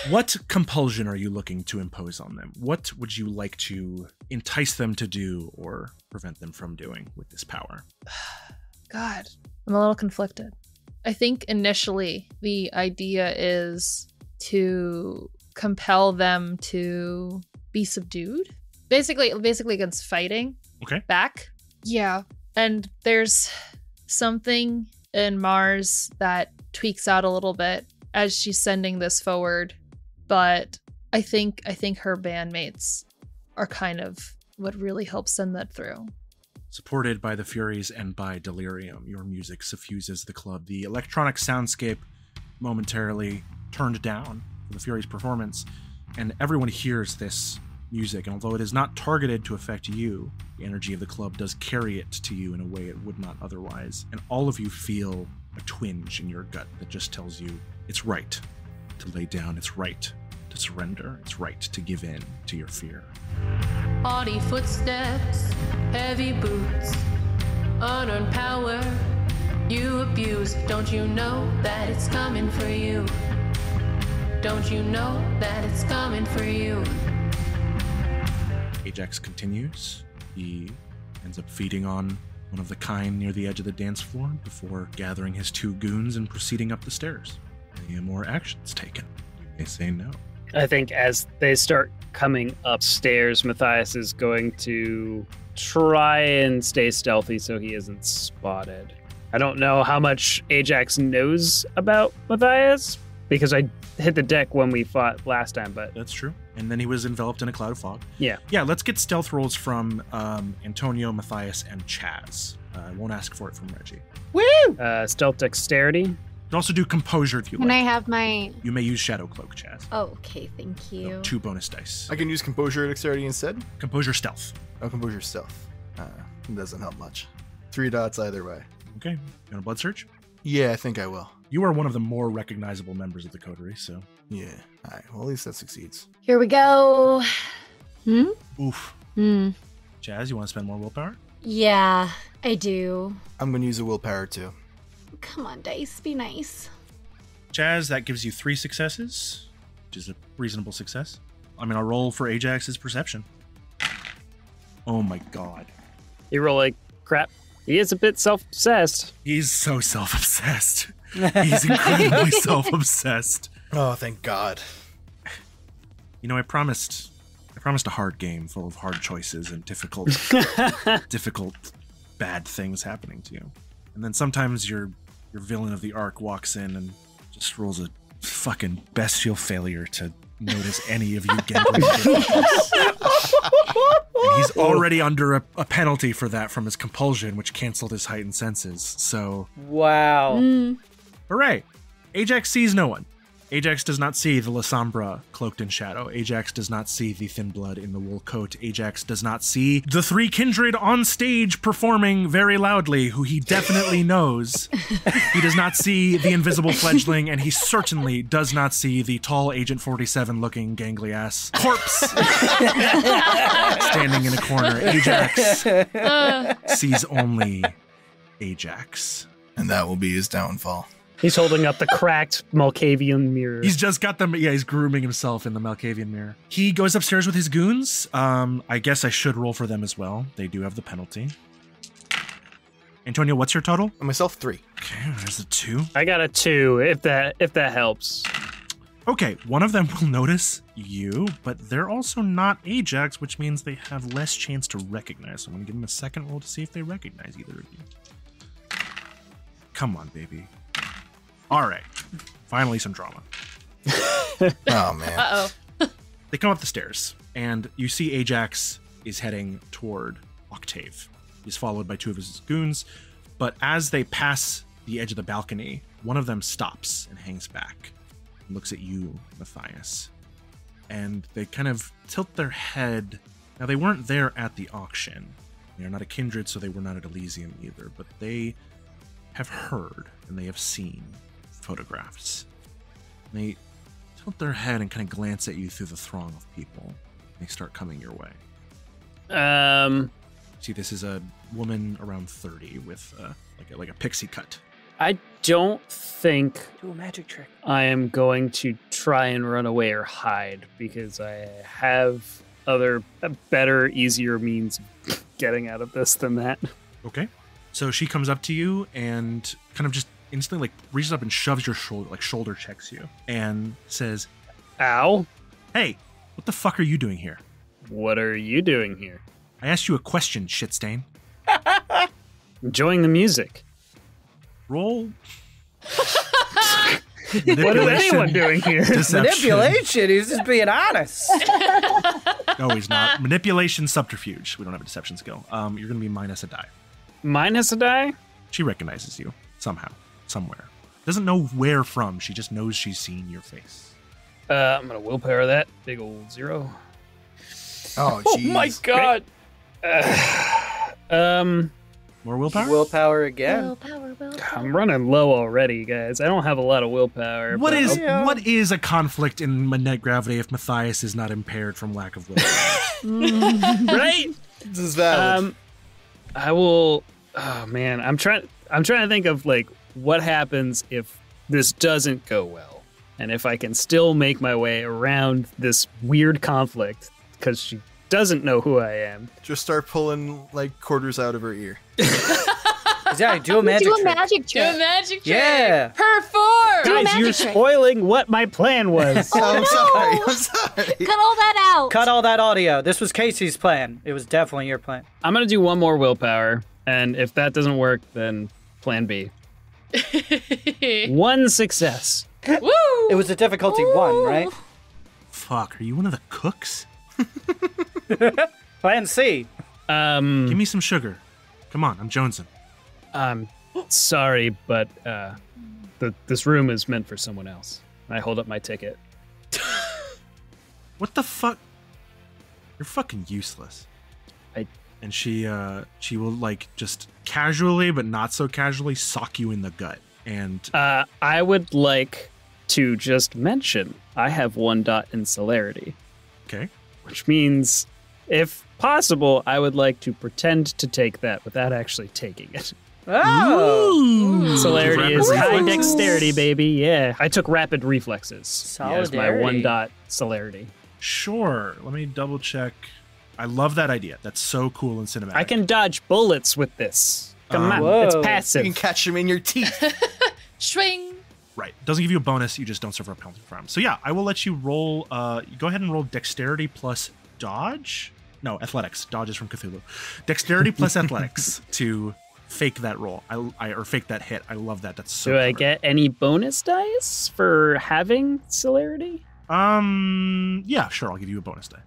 What compulsion are you looking to impose on them? What would you like to entice them to do or prevent them from doing with this power? God, I'm a little conflicted. I think initially the idea is to compel them to be subdued. Basically against fighting. Okay. Back. Yeah. And there's something in Mars that tweaks out a little bit as she's sending this forward, but I think her bandmates are kind of what really helps send that through. Supported by the Furies and by Delirium, your music suffuses the club. The electronic soundscape momentarily turned down for the Furies' performance, and everyone hears this music, and although it is not targeted to affect you, the energy of the club does carry it to you in a way it would not otherwise, and all of you feel a twinge in your gut that just tells you it's right to lay down, it's right to surrender, it's right to give in to your fear. Haughty footsteps, heavy boots, unearned power you abuse. Don't you know that it's coming for you? Don't you know that it's coming for you? Ajax continues. He ends up feeding on one of the kind near the edge of the dance floor before gathering his 2 goons and proceeding up the stairs. Any more actions taken? You may say no. I think as they start coming upstairs, Mathias is going to try and stay stealthy so he isn't spotted. I don't know how much Ajax knows about Mathias, because I hit the deck when we fought last time, but... That's true. And then he was enveloped in a cloud of fog. Yeah. Yeah, let's get stealth rolls from Antonio, Mathias, and Chaz. I won't ask for it from Reggie. Woo! Stealth dexterity. You can also do composure if you like. Can I have my... You may use Shadow Cloak, Chaz. Oh, okay, thank you. No, 2 bonus dice. I can use composure dexterity instead. Composure stealth. Oh, composure stealth. It doesn't help much. 3 dots either way. Okay. You want a blood search? Yeah, I think I will. You are one of the more recognizable members of the coterie, so... Yeah. All right. Well, at least that succeeds. Here we go. Oof. Chaz, you want to spend more willpower? Yeah, I do. I'm going to use a willpower too. Come on, dice, be nice. Chaz, that gives you 3 successes, which is a reasonable success. I'm going to roll for Ajax's perception. Oh my god. You roll like crap. He is a bit self-obsessed. He's so self-obsessed. He's incredibly self-obsessed. Oh, thank God. You know, I promised a hard game full of hard choices and difficult, bad things happening to you. And then sometimes your villain of the arc walks in and just rolls a fucking bestial failure to notice any of you gambling. And he's already under a penalty for that from his compulsion, which canceled his heightened senses. So, Wow. hooray! Ajax sees no one. Ajax does not see the Lasombra cloaked in shadow. Ajax does not see the thin blood in the wool coat. Ajax does not see the 3 kindred on stage performing very loudly, who he definitely knows. He does not see the invisible fledgling, and he certainly does not see the tall Agent 47 looking gangly ass corpse standing in a corner. Ajax sees only Ajax. And that will be his downfall. He's holding up the cracked Malkavian mirror. He's just got them. Yeah, he's grooming himself in the Malkavian mirror. He goes upstairs with his goons. I guess I should roll for them as well. They do have the penalty. Antonio, what's your total? And myself, 3. Okay, there's a 2. I got a 2, if that helps. Okay, one of them will notice you, but they're also not Ajax, which means they have less chance to recognize. So I'm going to give them a second roll to see if they recognize either of you. Come on, baby. All right. Finally, some drama. Oh, man. Uh-oh. They come up the stairs, and you see Ajax is heading toward Octave. He's followed by 2 of his goons, but as they pass the edge of the balcony, one of them stops and hangs back and looks at you, Mathias. And they kind of tilt their head. Now, they weren't there at the auction. They are not a kindred, so they were not at Elysium either, but they have heard and they have seen photographs. They tilt their head and kind of glance at you through the throng of people. They start coming your way. See, this is a woman around 30 with like a pixie cut. I don't think Do a magic trick. I am going to try and run away or hide, because I have other better, easier means of getting out of this than that. Okay. So she comes up to you and kind of just instantly reaches up and shoves your shoulder, shoulder checks you, and says, Ow. "Hey, what the fuck are you doing here? What are you doing here? I asked you a question, shitstain." Enjoying the music. Roll. What is anyone doing here? Deception. Manipulation. He's just being honest. No, he's not. Manipulation, subterfuge. We don't have a deception skill. You're going to be minus a die. Minus a die? She recognizes you somehow, somewhere. Doesn't know where from. She just knows she's seen your face. I'm going to willpower that. Big old 0. Oh, Oh jeez. my god. More willpower? Willpower again. Willpower. I'm running low already, guys. I don't have a lot of willpower. What but what is a conflict in net gravity if Mathias is not impaired from lack of willpower? right? This is valid. I will. Oh man, I'm trying to think of like what happens if this doesn't go well, and if I can still make my way around this weird conflict because she doesn't know who I am. Just start pulling like quarters out of her ear. Yeah, do a magic Do a trick. magic Do a trick. magic trick. Yeah. Perform. Do a Guys, magic you're trick. spoiling what my plan was. I'm sorry. Cut all that out. Cut all that audio. This was Casey's plan. It was definitely your plan. I'm gonna do one more willpower, and if that doesn't work, then plan B. One success. Woo! It was a difficulty 1, right? Fuck, are you one of the cooks? Plan C. Give me some sugar. Come on, I'm jonesing. Sorry, but this room is meant for someone else. I hold up my ticket. What the fuck? You're fucking useless. And she will like just casually, but not so casually, sock you in the gut. And I would like to just mention I have 1 dot in celerity, okay, which means, if possible, I would like to pretend to take that without actually taking it. Oh. Celerity is Rapid high reflexes. dexterity, baby. Yeah, I took rapid reflexes as my Solidarity. 1 dot celerity. sure. Let me double check. I love that idea. That's so cool and cinematic. I can dodge bullets with this. Come on, Whoa. it's You passive. can catch them in your teeth. Swing. Right. Doesn't give you a bonus. You just don't suffer a penalty for him. So yeah, I will let you roll. Go ahead and roll dexterity plus dodge. No, athletics. Dodge is from Cthulhu. Dexterity plus athletics to fake that roll. Or fake that hit. I love that. That's so Do I clever. get any bonus dice for having celerity? Yeah, sure. I'll give you a bonus die.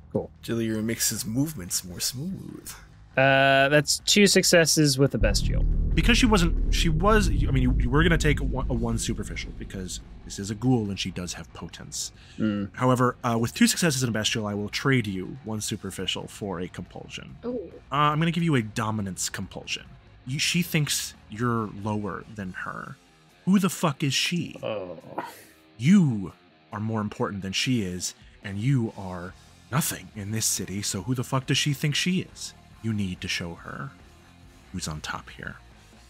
Delirium makes his movements more smooth. That's 2 successes with a bestial. Because you were going to take a 1 superficial because this is a ghoul and she does have potence. However, with 2 successes and a bestial, I will trade you 1 superficial for a compulsion. Ooh. I'm going to give you a dominance compulsion. She thinks you're lower than her. Who the fuck is she? Oh. You are more important than she is, and you are nothing in this city, so who the fuck does she think she is? You need to show her who's on top here,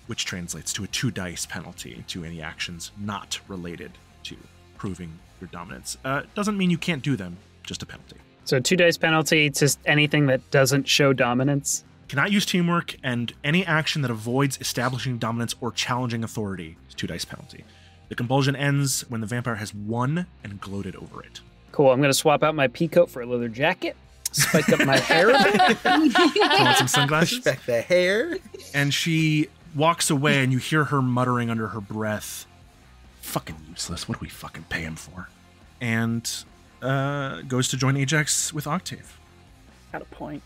which translates to a 2 dice penalty to any actions not related to proving your dominance. Doesn't mean you can't do them, just a penalty. So 2 dice penalty to anything that doesn't show dominance. Cannot use teamwork, and any action that avoids establishing dominance or challenging authority is 2 dice penalty. The compulsion ends when the vampire has won and gloated over it. Cool, I'm going to swap out my pea coat for a leather jacket, spike up my hair a bit. Pull on some sunglasses. Push back the hair. And she walks away, and you hear her muttering under her breath, fucking useless, what do we fucking pay him for? And goes to join Ajax with Octave. Got a point.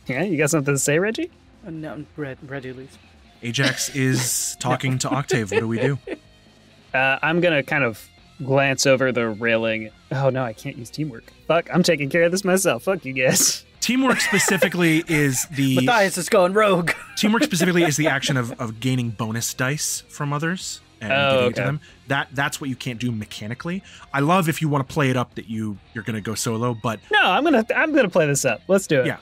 Yeah, you got something to say, Reggie? No, Reggie leaves. Ajax is talking to Octave. What do we do? I'm going to kind of glance over the railing. Oh, no, I can't use teamwork. Fuck, I'm taking care of this myself. Fuck you guys. Teamwork specifically is the Matthias is going rogue. teamwork specifically is the action of gaining bonus dice from others and Oh, giving it to okay. them. That's what you can't do mechanically. I love if you want to play it up that you're gonna go solo, but No, I'm gonna play this up. Let's do it. yeah,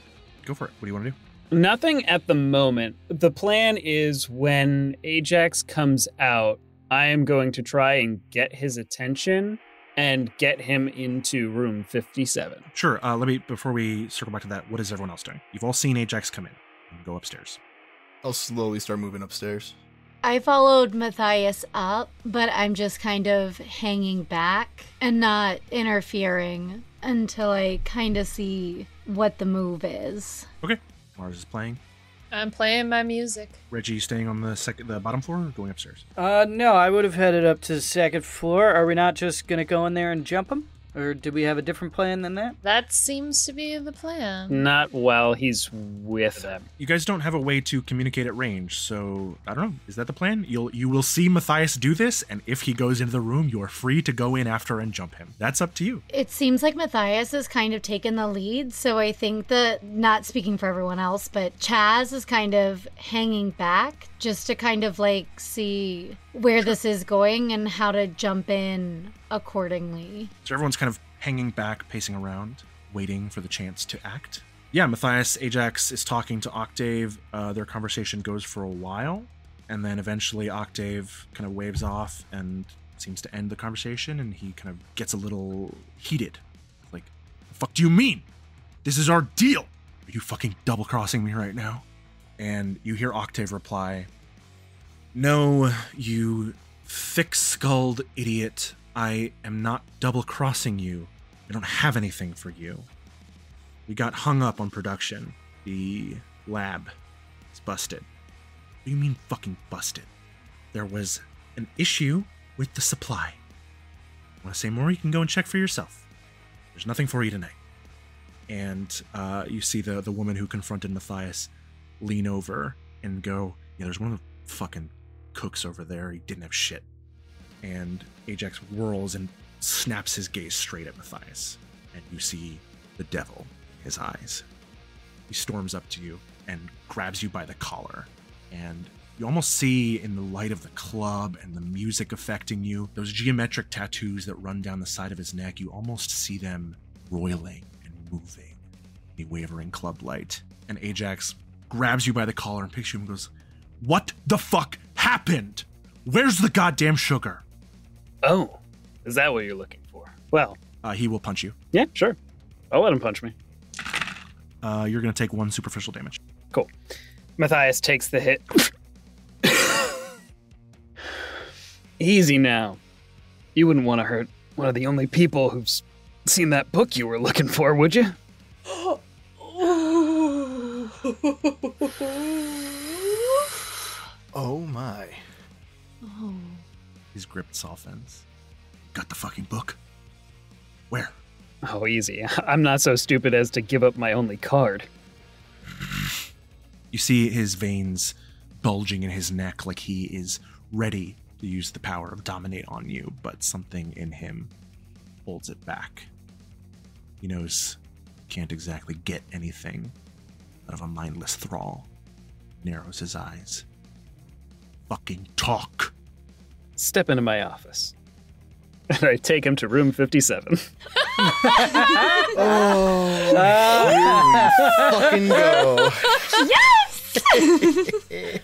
go for it. What do you want to do? Nothing at the moment. The plan is when Ajax comes out, I am going to try and get his attention and get him into room 57. Sure. Before we circle back to that, what is everyone else doing? You've all seen Ajax come in and go upstairs. I'll slowly start moving upstairs. I followed Matthias up, but I'm just kind of hanging back and not interfering until I kind of see what the move is. Okay. Mars is playing. I'm playing my music. Reggie staying on the bottom floor or going upstairs? No, I would have headed up to the second floor. Are we not just gonna go in there and jump him? Or do we have a different plan than that? That seems to be the plan. Not while he's with them. You guys don't have a way to communicate at range, so I don't know. Is that the plan? You will see Mathias do this, and if he goes into the room, you are free to go in after and jump him. That's up to you. It seems like Mathias has kind of taken the lead, so I think that, not speaking for everyone else, but Chaz is kind of hanging back just to kind of like see where this is going and how to jump in accordingly. So everyone's kind of hanging back, pacing around, waiting for the chance to act. Yeah, Mathias, Ajax is talking to Octave. Their conversation goes for a while, and then eventually Octave kind of waves off and seems to end the conversation, and he kind of gets a little heated. Like, the fuck do you mean? This is our deal! Are you fucking double-crossing me right now? And you hear Octave reply, "No, you thick-skulled idiot. I am not double-crossing you. I don't have anything for you. We got hung up on production. The lab is busted." What do you mean fucking busted? There was an issue with the supply. Want to say more? You can go and check for yourself. There's nothing for you tonight. And you see the woman who confronted Mathias lean over and go, "Yeah, there's one of the fucking cooks over there. He didn't have shit." And Ajax whirls and snaps his gaze straight at Mathias. And you see the devil in his eyes. He storms up to you and grabs you by the collar. And you almost see in the light of the club and the music affecting you, those geometric tattoos that run down the side of his neck, you almost see them roiling and moving in the wavering club light. And Ajax grabs you by the collar and picks you and goes, "What the fuck happened? Where's the goddamn sugar?" Oh, is that what you're looking for? Well, He will punch you. yeah, sure. I'll let him punch me. You're going to take 1 superficial damage. Cool. Matthias takes the hit. Easy now. You wouldn't want to hurt one of the only people who's seen that book you were looking for, would you? Oh my. Oh. His grip softens. Got the fucking book? Where? Oh, easy. I'm not so stupid as to give up my only card. You see his veins bulging in his neck like he is ready to use the power of dominate on you, but something in him holds it back. He knows he can't exactly get anything out of a mindless thrall. Narrows his eyes. Fucking talk. Step into my office. And I take him to room 57. Fucking go. Yes!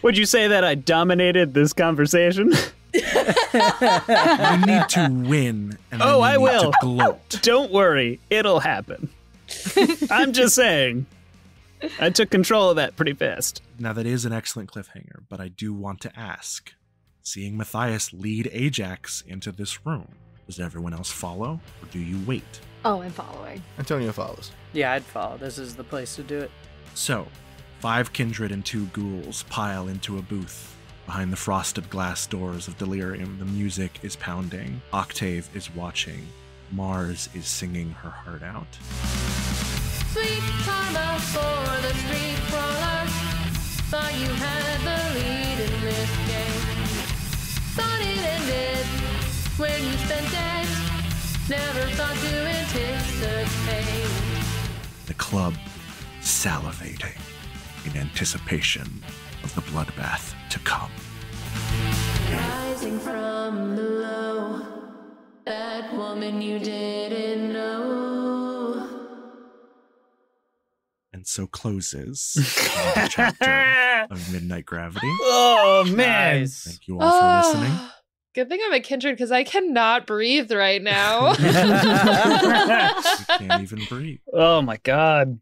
Would you say that I dominated this conversation? You need to win, and then Oh, you I need will. to gloat. Don't worry, it'll happen. I'm just saying. I took control of that pretty fast. Now, that is an excellent cliffhanger, but I do want to ask, seeing Mathias lead Ajax into this room, does everyone else follow, or do you wait? Oh, I'm following. Antonio follows. Yeah, I'd follow. This is the place to do it. So, 5 kindred and 2 ghouls pile into a booth. Behind the frosted glass doors of Delirium, the music is pounding. Octave is watching. Mars is singing her heart out. Sweet karma for the street crawlers. Thought you had the lead in this game. Thought it ended when you spent days. Never thought to anticipate. The club salivating in anticipation of the bloodbath to come. Rising from below, that woman you didn't know. And so closes the chapter of Midnight Gravity. Oh, man. Nice. Thank you all for listening. Good thing I'm a kindred because I cannot breathe right now. You can't even breathe. Oh, my God.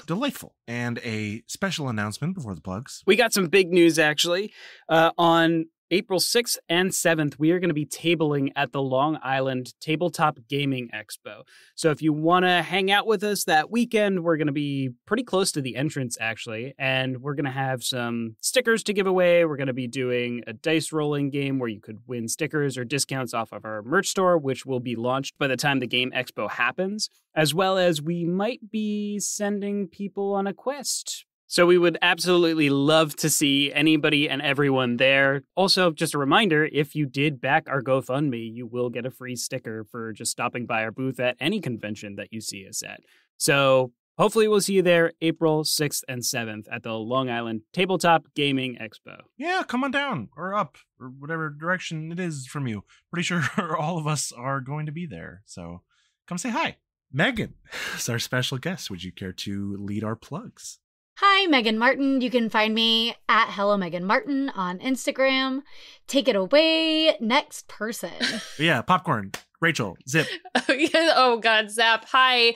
Delightful. And a special announcement before the plugs. We got some big news, actually. On April 6th and 7th, we are going to be tabling at the Long Island Tabletop Gaming Expo. So if you want to hang out with us that weekend, we're going to be pretty close to the entrance, actually. And we're going to have some stickers to give away. We're going to be doing a dice rolling game where you could win stickers or discounts off of our merch store, which will be launched by the time the Game Expo happens. As well as we might be sending people on a quest. So we would absolutely love to see anybody and everyone there. Also, just a reminder, if you did back our GoFundMe, you will get a free sticker for just stopping by our booth at any convention that you see us at. So hopefully we'll see you there April 6th and 7th at the Long Island Tabletop Gaming Expo. Yeah, come on down or up or whatever direction it is from you. Pretty sure all of us are going to be there. So come say hi. Meghan is our special guest. Would you care to lead our plugs? Hi, Meghan Martin. You can find me at Hello Meghan Martin on Instagram. Take it away, next person. Yeah, popcorn. Rachel, Zip. Oh God, Zap. Hi,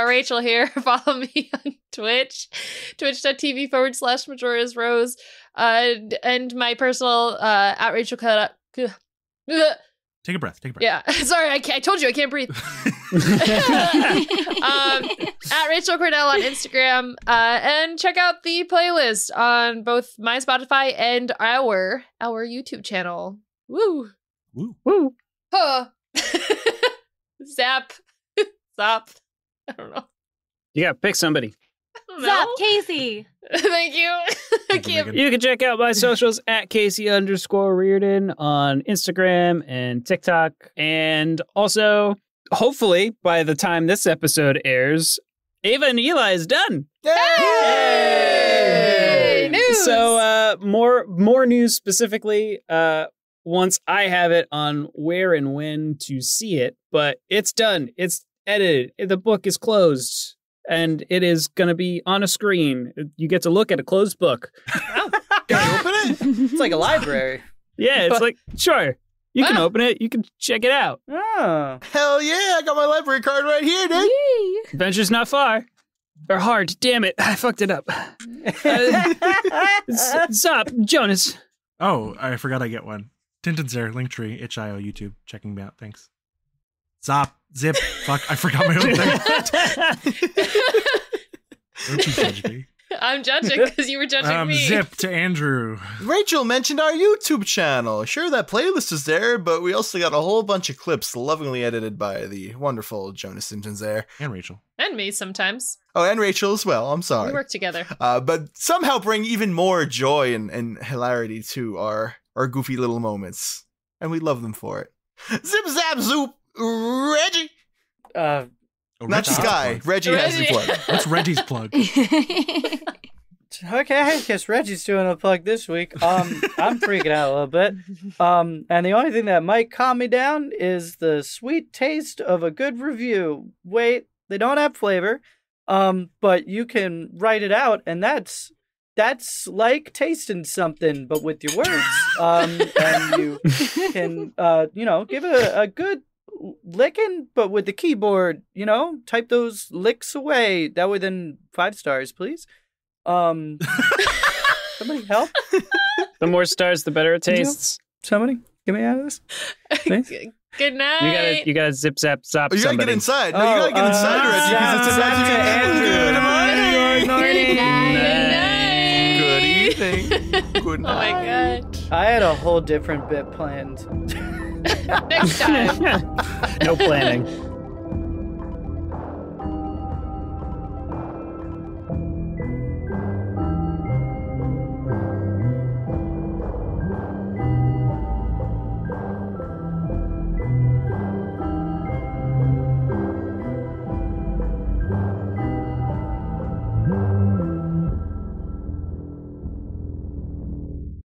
Rachel here. Follow me on Twitch, twitch.tv/Majora's Rose, and my personal at Rachel Take a breath. Yeah, sorry, I told you I can't breathe. At Rachel Kordell on Instagram, and check out the playlist on both my Spotify and our YouTube channel. Woo. Huh. Zap. I don't know. You gotta pick somebody. Zap, Casey. Thank you. You can check out my socials at Casey_Reardon on Instagram and TikTok. And also, hopefully, by the time this episode airs, Ava and Eli is done. Yay! News! So, more news specifically, once I have it on where and when to see it. But it's done. It's edited. The book is closed. And it is going to be on a screen. You get to look at a closed book. Oh, can I open it? It's like a library. Yeah, it's like, sure. You can open it. You can check it out. Oh. Hell yeah, I got my library card right here, dude. Adventure's not far. Or hard. Damn it. I fucked it up. Stop, Jonas. Oh, I forgot I get one. Tintenseher, Linktree, itch.io, YouTube. Checking me out. Thanks. Zop, Zip, fuck, I forgot my own thing. Don't you judge me. I'm judging because you were judging me. Zip to Andrew. Rachel mentioned our YouTube channel. Sure, that playlist is there, but we also got a whole bunch of clips lovingly edited by the wonderful Jonas Tintenseher. And Rachel. And me sometimes. Oh, and Rachel as well. I'm sorry. We work together. But somehow bring even more joy and hilarity to our goofy little moments. And we love them for it. Zip, zap, zoop. Reggie. Not Sky. Reggie has the plug. What's Reggie's plug? Okay, I guess Reggie's doing a plug this week. I'm freaking out a little bit. And the only thing that might calm me down is the sweet taste of a good review. Wait, they don't have flavor, but you can write it out, and that's like tasting something, but with your words. And you can, give it a good licking, but with the keyboard, type those licks away. That way, then 5 stars, please. Somebody help. The more stars, the better it tastes. Somebody get me out of this. Please? Good night. You gotta zip zap zap. Oh, you gotta somebody. get inside. No, you gotta get inside, Reggie, because it's about to Good evening. Good night. Oh my god. I had a whole different bit planned. Next time. No planning.